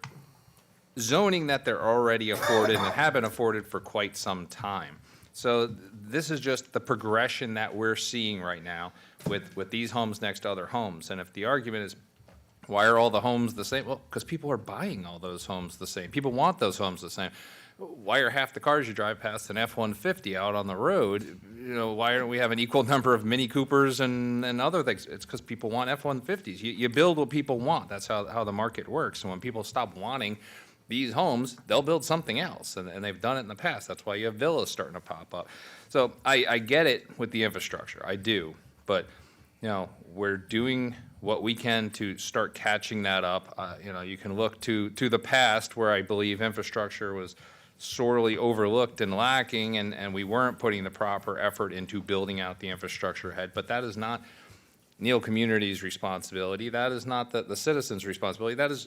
zoning that they're already afforded and have been afforded for quite some time. So this is just the progression that we're seeing right now with these homes next to other homes. And if the argument is, why are all the homes the same? Well, because people are buying all those homes the same. People want those homes the same. Why are half the cars you drive past an F-150 out on the road? You know, why don't we have an equal number of Mini Coopers and other things? It's because people want F-150s. You build what people want. That's how the market works. And when people stop wanting these homes, they'll build something else. And they've done it in the past. That's why you have villas starting to pop up. So I get it with the infrastructure. I do. But, you know, we're doing what we can to start catching that up. You know, you can look to the past where I believe infrastructure was sorely overlooked and lacking, and we weren't putting the proper effort into building out the infrastructure ahead. But that is not Neal Community's responsibility. That is not the citizens' responsibility. That is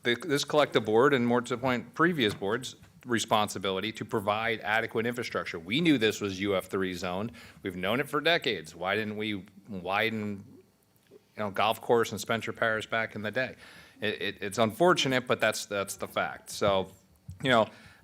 this collective board, and more to the point, previous boards' responsibility to provide adequate infrastructure. We knew this was UF3 zoned. We've known it for decades. Why didn't we widen, golf course in Spencer Parish back in the day? It's unfortunate, but that's the fact. So,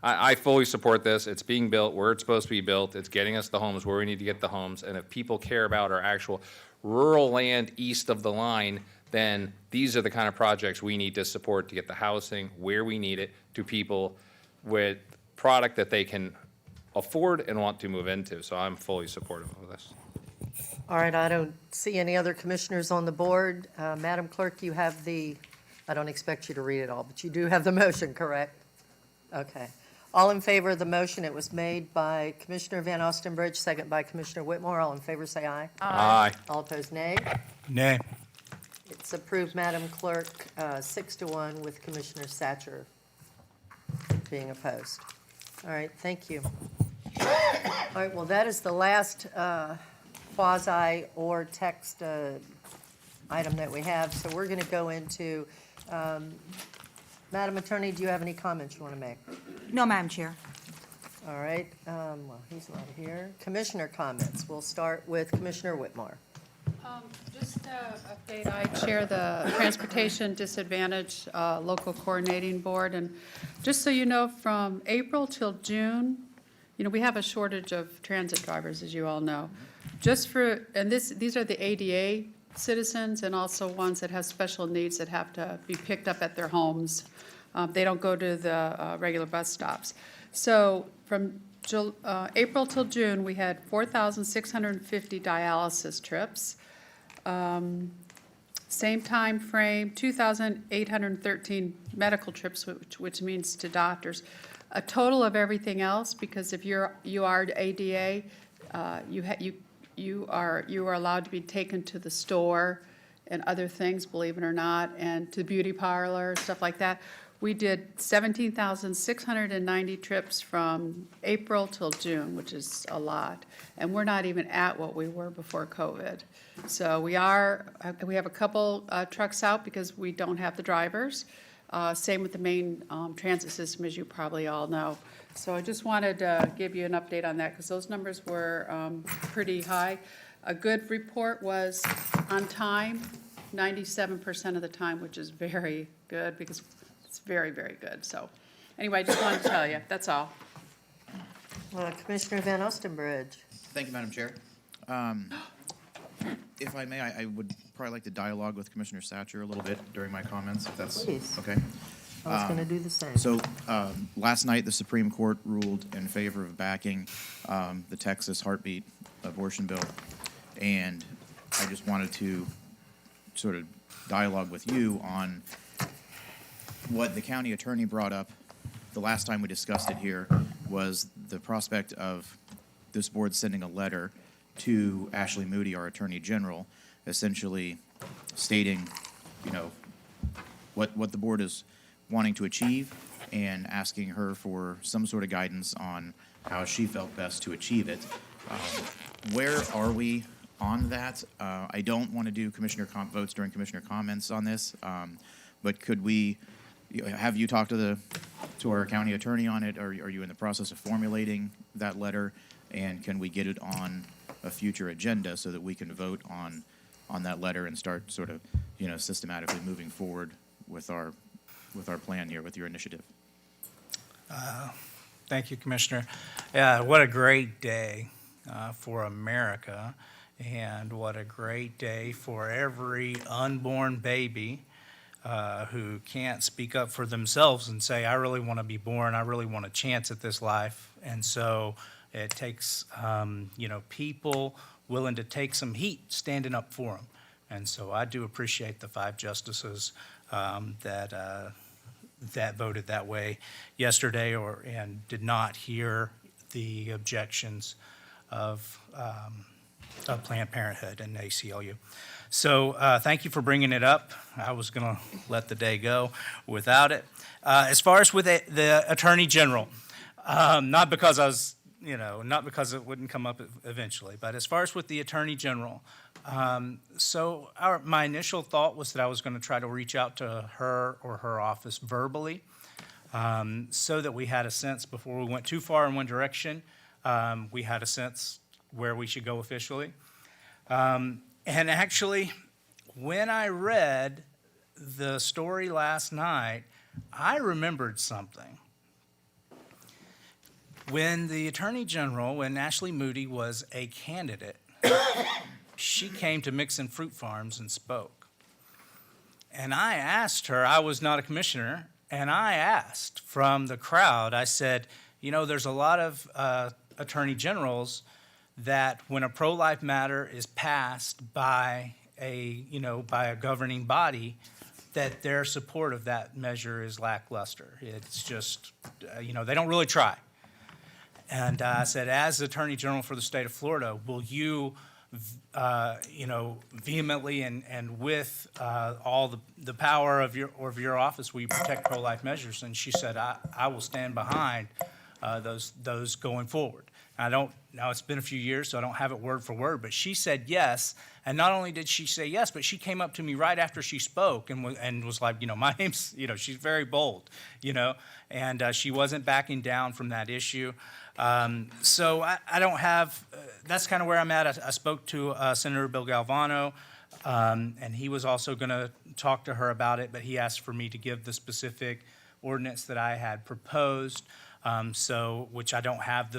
I fully support this. It's being built where it's supposed to be built. It's getting us the homes where we need to get the homes. And if people care about our actual rural land east of the line, then these are the kind of projects we need to support to get the housing where we need it to people with product that they can afford and want to move into. So I'm fully supportive of this. All right, I don't see any other commissioners on the board. Madam Clerk, you have I don't expect you to read it all, but you do have the motion, correct? Okay. All in favor of the motion, it was made by Commissioner Van Ostenbridge, second by Commissioner Whitmore. All in favor, say aye. Aye. All opposed, nay. Nay. It's approved, Madam Clerk, 6-1 with Commissioner Satcher being opposed. All right, thank you. All right, well, that is the last quasi or text item that we have. So we're going to go into, Madam Attorney, do you have any comments you want to make? No, Madam Chair. All right, well, he's not here. Commissioner comments. We'll start with Commissioner Whitmore. Just an update, I chair the Transportation Disadvantage Local Coordinating Board, and just so you know, from April till June, we have a shortage of transit drivers, as you all know. These are the ADA citizens and also ones that have special needs that have to be picked up at their homes. They don't go to the regular bus stops. So from April till June, we had 4,650 dialysis trips. Same time frame, 2,813 medical trips, which means to doctors. A total of everything else, because if you are ADA, you are allowed to be taken to the store and other things, believe it or not, and to beauty parlor, stuff like that. We did 17,690 trips from April till June, which is a lot. And we're not even at what we were before COVID. So we have a couple trucks out because we don't have the drivers. Same with the main transit system, as you probably all know. So I just wanted to give you an update on that, because those numbers were pretty high. A good report was on time, 97% of the time, which is very good, because it's very, very good. So anyway, I just wanted to tell you, that's all. Commissioner Van Ostenbridge. Thank you, Madam Chair. If I may, I would probably like to dialogue with Commissioner Satcher a little bit during my comments, if that's Please. okay. I was going to do the same. So, last night, the Supreme Court ruled in favor of backing the Texas heartbeat abortion bill. And I just wanted to sort of dialogue with you on what the county attorney brought up the last time we discussed it here, was the prospect of this board sending a letter to Ashley Moody, our Attorney General, essentially stating, you know, what the board is wanting to achieve and asking her for some sort of guidance on how she felt best to achieve it. Where are we on that? I don't want to do votes during commissioner comments on this, but could we, have you talked to our county attorney on it? Are you in the process of formulating that letter? And can we get it on a future agenda so that we can vote on that letter and start sort of, you know, systematically moving forward with our plan here, with your initiative? Thank you, Commissioner. Yeah, what a great day for America, and what a great day for every unborn baby who can't speak up for themselves and say, I really want to be born, I really want a chance at this life. And so it takes, people willing to take some heat standing up for them. And so I do appreciate the 5 justices that voted that way yesterday, and did not hear the objections of Planned Parenthood and ACLU. So thank you for bringing it up. I was going to let the day go without it. As far as with the Attorney General, not because it wouldn't come up eventually, but as far as with the Attorney General, my initial thought was that I was going to try to reach out to her or her office verbally, so that we had a sense before we went too far in one direction. We had a sense where we should go officially. And actually, when I read the story last night, I remembered something. When the Attorney General, when Ashley Moody was a candidate, she came to Mixon Fruit Farms and spoke. And I asked her, I was not a commissioner, and I asked from the crowd, I said, there's a lot of attorney generals that when a pro-life matter is passed by a governing body, that their support of that measure is lackluster. It's just, they don't really try. And I said, as Attorney General for the state of Florida, will you, vehemently and with all the power of your office, will you protect pro-life measures? And she said, I will stand behind those going forward. Now it's been a few years, so I don't have it word for word, but she said yes. And not only did she say yes, but she came up to me right after she spoke and was like, my name's, she's very bold, and she wasn't backing down from that issue. So I don't have, that's kind of where I'm at. I spoke to Senator Bill Galvano, and he was also going to talk to her about it, but he asked for me to give the specific ordinance that I had proposed, which I don't have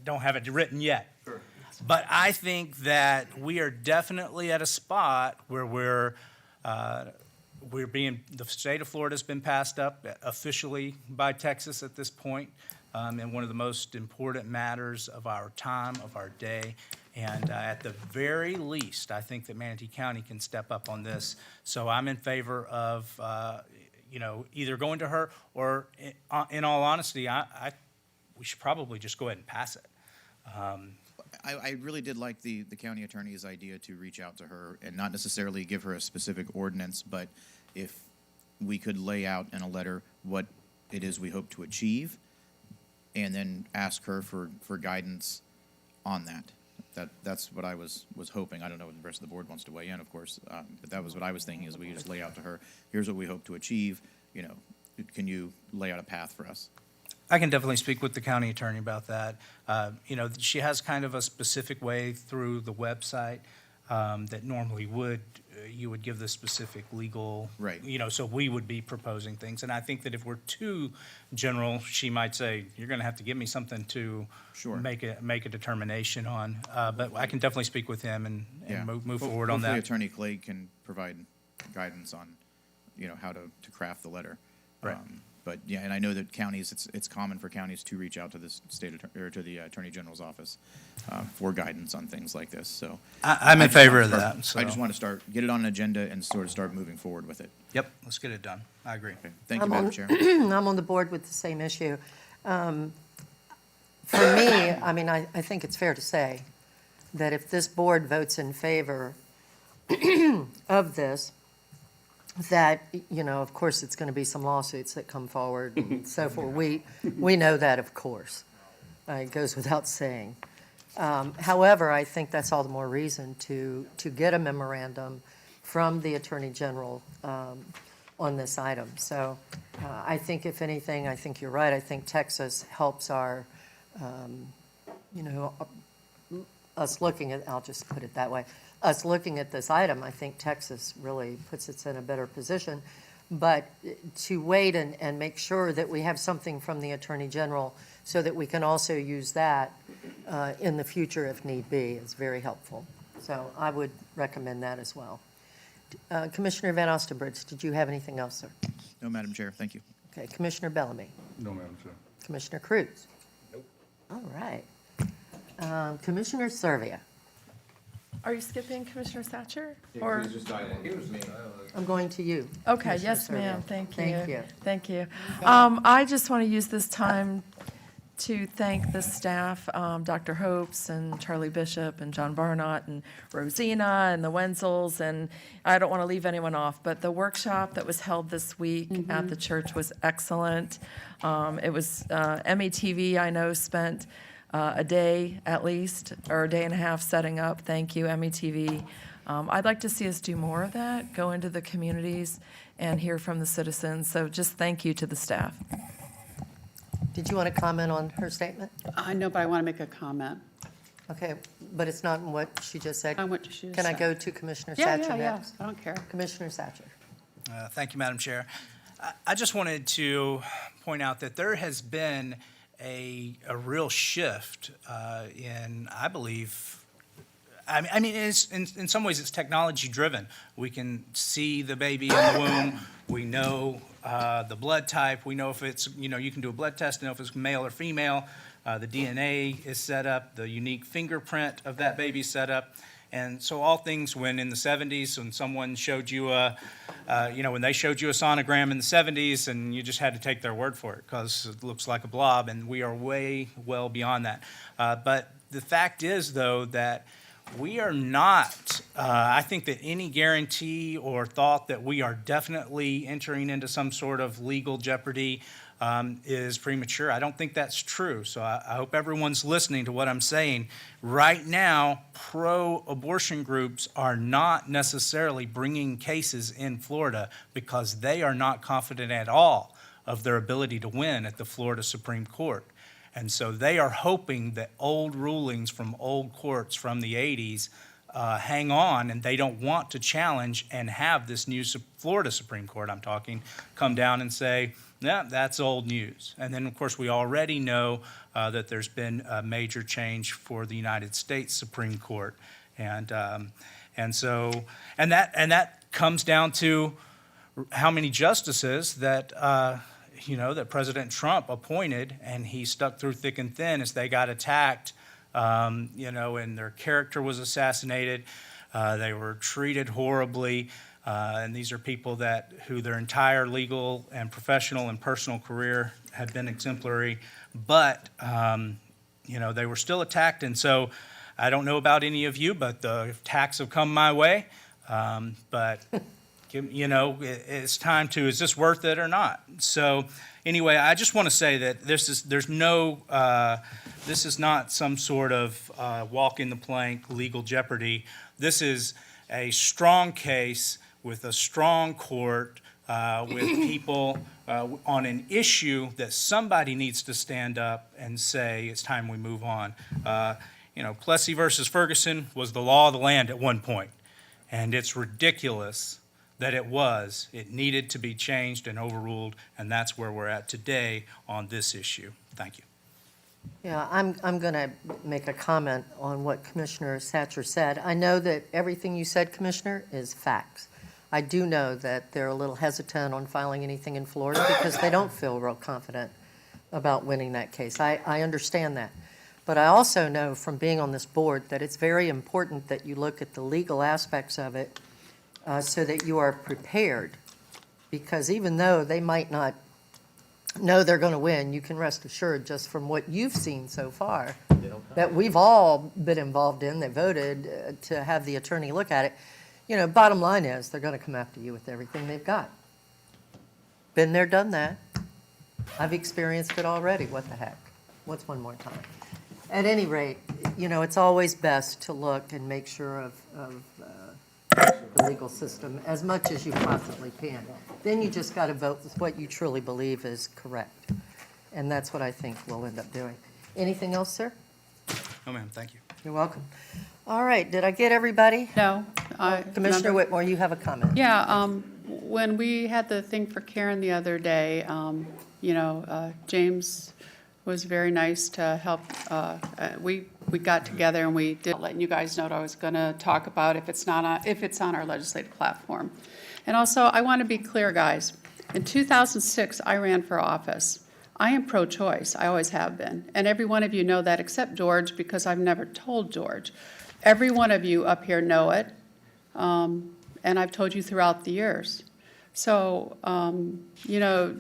don't have it written yet. Sure. But I think that we are definitely at a spot where the state of Florida has been passed up officially by Texas at this point, in one of the most important matters of our time, of our day. And at the very least, I think that Manatee County can step up on this. So I'm in favor of, either going to her or, in all honesty, we should probably just go ahead and pass it. I really did like the county attorney's idea to reach out to her and not necessarily give her a specific ordinance, but if we could lay out in a letter what it is we hope to achieve, and then ask her for guidance on that. That's what I was hoping. I don't know if the rest of the board wants to weigh in, of course, but that was what I was thinking, is we just lay out to her, here's what we hope to achieve, can you lay out a path for us? I can definitely speak with the county attorney about that. She has kind of a specific way through the website that normally you would give the specific legal. Right. So we would be proposing things. And I think that if we're too general, she might say, you're going to have to give me something to make a determination on. But I can definitely speak with him and move forward on that. Hopefully Attorney Clegg can provide guidance on, how to craft the letter. Right. But yeah, and I know that counties, it's common for counties to reach out to the or to the Attorney General's office for guidance on things like this. So I'm in favor of that. I just want to get it on an agenda and sort of start moving forward with it. Yep, let's get it done. I agree. Okay. Thank you, Madam Chair. I'm on the board with the same issue. For me, I think it's fair to say that if this board votes in favor of this, that, of course, it's going to be some lawsuits that come forward and so forth. We know that, of course. It goes without saying. However, I think that's all the more reason to get a memorandum from the Attorney General on this item. So I think, if anything, I think you're right. I think Texas helps our, us looking at, I'll just put it that way, us looking at this item, I think Texas really puts us in a better position. But to wait and make sure that we have something from the Attorney General so that we can also use that in the future if need be is very helpful. So I would recommend that as well. Commissioner Van Ostenbridge, did you have anything else, sir? No, Madam Chair, thank you. Okay, Commissioner Bellamy. No, Madam Chair. Commissioner Cruz. Nope. All right. Commissioner Servia. Are you skipping Commissioner Thatcher? Or I'm going to you. Okay, Commissioner yes, ma'am. Servia. Thank you. Thank you. Thank you. I just want to use this time to thank the staff, Dr. Hopes and Charlie Bishop and John Barnott and Rosina and the Wenzels, and I don't want to leave anyone off, but the workshop that was held this week at the church was excellent. It was, METV, I know, spent a day at least, or a day and a half setting up. Thank you, METV. I'd like to see us do more of that, go into the communities and hear from the citizens. So just thank you to the staff. Did you want to comment on her statement? I know, but I want to make a comment. Okay, but it's not in what she just said. On what she just Can I said. go to Commissioner Yeah, Thatcher yeah, next? I don't care. Commissioner Thatcher. Thank you, Madam Chair. I just wanted to point out that there has been a real shift in, I believe, in some ways it's technology driven. We can see the baby in the womb. We know the blood type. We know if it's, you can do a blood test to know if it's male or female. The DNA is set up. The unique fingerprint of that baby is set up. And so all things when in the 70s, when someone showed you when they showed you a sonogram in the 70s and you just had to take their word for it because it looks like a blob, and we are way well beyond that. But the fact is, though, that we are not, I think that any guarantee or thought that we are definitely entering into some sort of legal jeopardy is premature. I don't think that's true. So I hope everyone's listening to what I'm saying. Right now, pro-abortion groups are not necessarily bringing cases in Florida because they are not confident at all of their ability to win at the Florida Supreme Court. And so they are hoping that old rulings from old courts from the 80s hang on, and they don't want to challenge and have this new Florida Supreme Court, I'm talking, come down and say, yeah, that's old news. And then, of course, we already know that there's been a major change for the United States Supreme Court. And that comes down to how many justices that that President Trump appointed, and he stuck through thick and thin as they got attacked, and their character was assassinated. They were treated horribly, and these are people who their entire legal and professional and personal career had been exemplary, but they were still attacked. And so I don't know about any of you, but the attacks have come my way. But You know, it's time to, is this worth it or not? So anyway, I just want to say that this is not some sort of walk in the plank legal jeopardy. This is a strong case with a strong court, with people on an issue that somebody needs to stand up and say, it's time we move on. You know, Plessy versus Ferguson was the law of the land at one point, and it's ridiculous that it needed to be changed and overruled, and that's where we're at today on this issue. Thank you. Yeah, I'm going to make a comment on what Commissioner Satcher said. I know that everything you said, Commissioner, is facts. I do know that they're a little hesitant on filing anything in Florida because they don't feel real confident about winning that case. I understand that. But I also know from being on this board that it's very important that you look at the legal aspects of it so that you are prepared. Because even though they might not know they're going to win, you can rest assured just from what you've seen so far that we've all been involved in, they voted to have the attorney look at it. You know, bottom line is they're going to come after you with everything they've got. Been there, done that. I've experienced it already. What the heck? What's one more time? At any rate, you know, it's always best to look and make sure of the legal system as much as you possibly can. Then you just got to vote with what you truly believe is correct. And that's what I think we'll end up doing. Anything else, sir? No, ma'am, thank you. You're welcome. All right, did I get everybody? No. Commissioner Whitmore, you have a comment. Yeah, when we had the thing for Karen the other day, you know, James was very nice to help. We got together and we did, letting you guys know what I was going to talk about if it's on our legislative platform. And also, I want to be clear, guys. In 2006, I ran for office. I am pro-choice. I always have been. And every one of you know that except George, because I've never told George. Every one of you up here know it. And I've told you throughout the years. So, you know,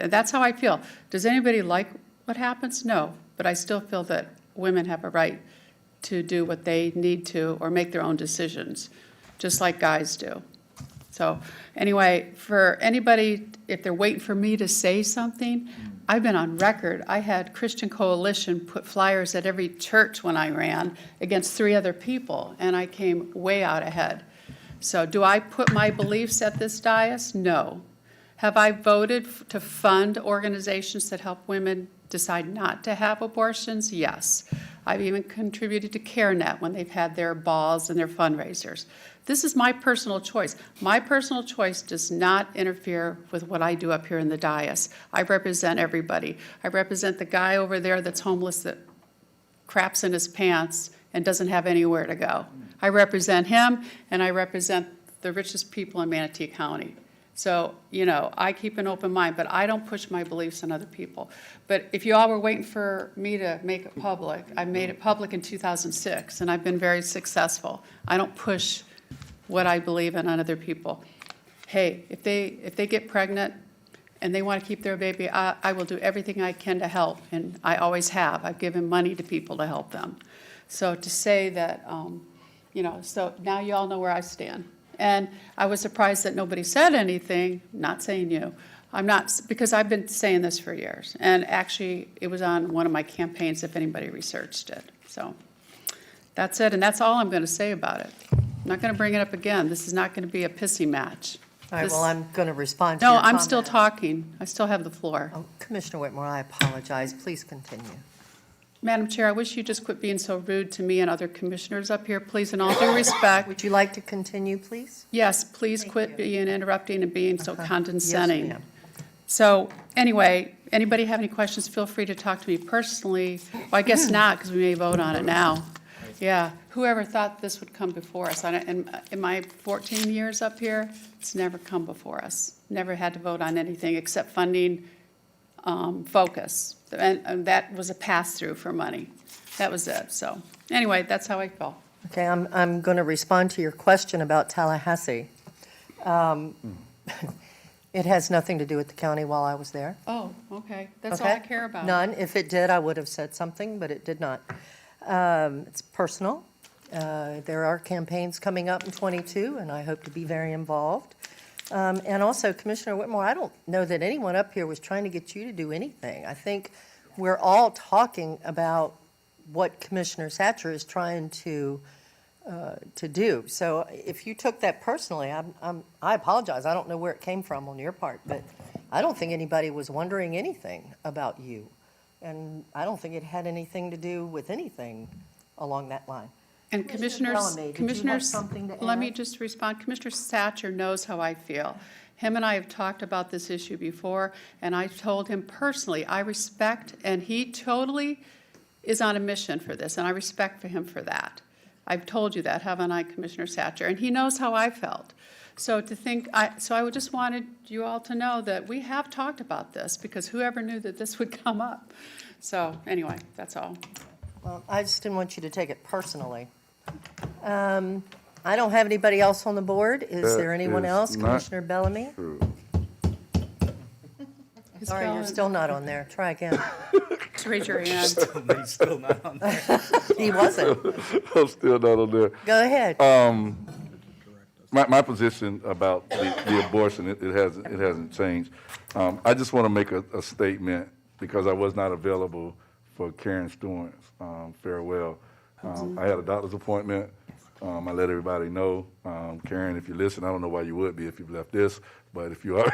that's how I feel. Does anybody like what happens? No. But I still feel that women have a right to do what they need to or make their own decisions, just like guys do. So anyway, for anybody, if they're waiting for me to say something, I've been on record. I had Christian Coalition put flyers at every church when I ran against 3 other people, and I came way out ahead. So do I put my beliefs at this dais? No. Have I voted to fund organizations that help women decide not to have abortions? Yes. I've even contributed to CareNet when they've had their balls and their fundraisers. This is my personal choice. My personal choice does not interfere with what I do up here in the dais. I represent everybody. I represent the guy over there that's homeless that craps in his pants and doesn't have anywhere to go. I represent him, and I represent the richest people in Manatee County. So, you know, I keep an open mind, but I don't push my beliefs on other people. But if you all were waiting for me to make it public, I made it public in 2006, and I've been very successful. I don't push what I believe in on other people. Hey, if they get pregnant and they want to keep their baby, I will do everything I can to help, and I always have. I've given money to people to help them. So to say that, you know, so now you all know where I stand. And I was surprised that nobody said anything, not saying you. I'm not, because I've been saying this for years. And actually, it was on one of my campaigns, if anybody researched it. So that's it, and that's all I'm going to say about it. I'm not going to bring it up again. This is not going to be a pissy match. All right, well, I'm going to respond to No, your I'm still comment. talking. I still have the floor. Oh, Commissioner Whitmore, I apologize. Please continue. Madam Chair, I wish you just quit being so rude to me and other commissioners up here, please, in all due respect. Would you like to continue, please? Yes, please quit being interrupting and being so condescending. Yes, ma'am. So, anyway, anybody have any questions, feel free to talk to me personally. Well, I guess not, because we may vote on it now. Yeah, whoever thought this would come before us? In my 14 years up here, it's never come before us. Never had to vote on anything except funding focus. And that was a pass-through for money. That was it. So, anyway, that's how I feel. Okay, I'm going to respond to your question about Tallahassee. It has nothing to do with the county while I was there. Oh, okay. That's all I care about. None. If it did, I would have said something, but it did not. It's personal. There are campaigns coming up in '22, and I hope to be very involved. And also, Commissioner Whitmore, I don't know that anyone up here was trying to get you to do anything. I think we're all talking about what Commissioner Satcher is trying to do. So if you took that personally, I apologize. I don't know where it came from on your part, but I don't think anybody was wondering anything about you. And I don't think it had anything to do with anything along that line. And Commissioner Bellamy, did you have something to let me add? just respond. Commissioner Satcher knows how I feel. Him and I have talked about this issue before, and I told him personally, I respect, and he totally is on a mission for this, and I respect for him for that. I've told you that, haven't I, Commissioner Satcher? And he knows how I felt. So I just wanted you all to know that we have talked about this, because whoever knew that this would come up. So anyway, that's all. Well, I just didn't want you to take it personally. I don't have anybody else on the board. Is there anyone else? Commissioner Bellamy? Sorry, you're still not on there. Try again. Just raise your hand. Still not on there. He wasn't. I'm still not on there. Go ahead. My position about the abortion, it hasn't changed. I just want to make a statement because I was not available for Karen Stewart's farewell. I had a doctor's appointment. I let everybody know. Karen, if you listen, I don't know why you would be if you've left this, but if you are,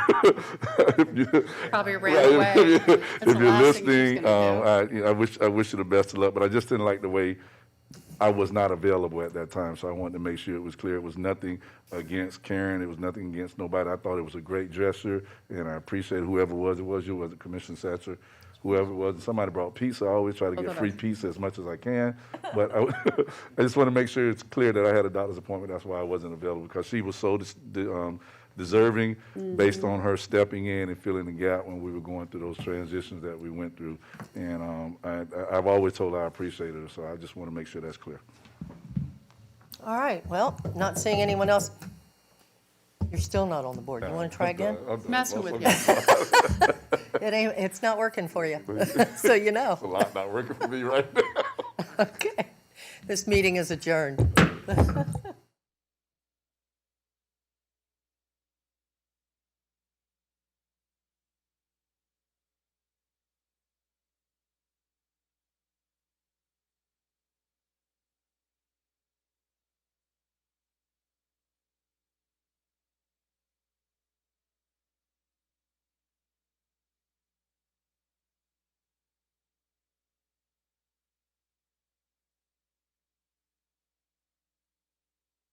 Probably ran away. if you're listening, I wish you the best of luck, but I just didn't like the way I was not available at that time, so I wanted to make sure it was clear. It was nothing against Karen. It was nothing against nobody. I thought it was a great gesture, and I appreciate whoever it was you, was it Commissioner Satcher? Whoever it was, somebody brought pizza. I always try to get free pizza as much as I can. But I just want to make sure it's clear that I had a doctor's appointment. That's why I wasn't available, because she was so deserving based on her stepping in and filling the gap when we were going through those transitions that we went through. And I've always told her I appreciated her, so I just want to make sure that's clear. All right, well, not seeing anyone else. You're still not on the board. You want to try again? Messing with you. It's not working for you, so you know. It's a lot not working for me right now. Okay. This meeting is adjourned.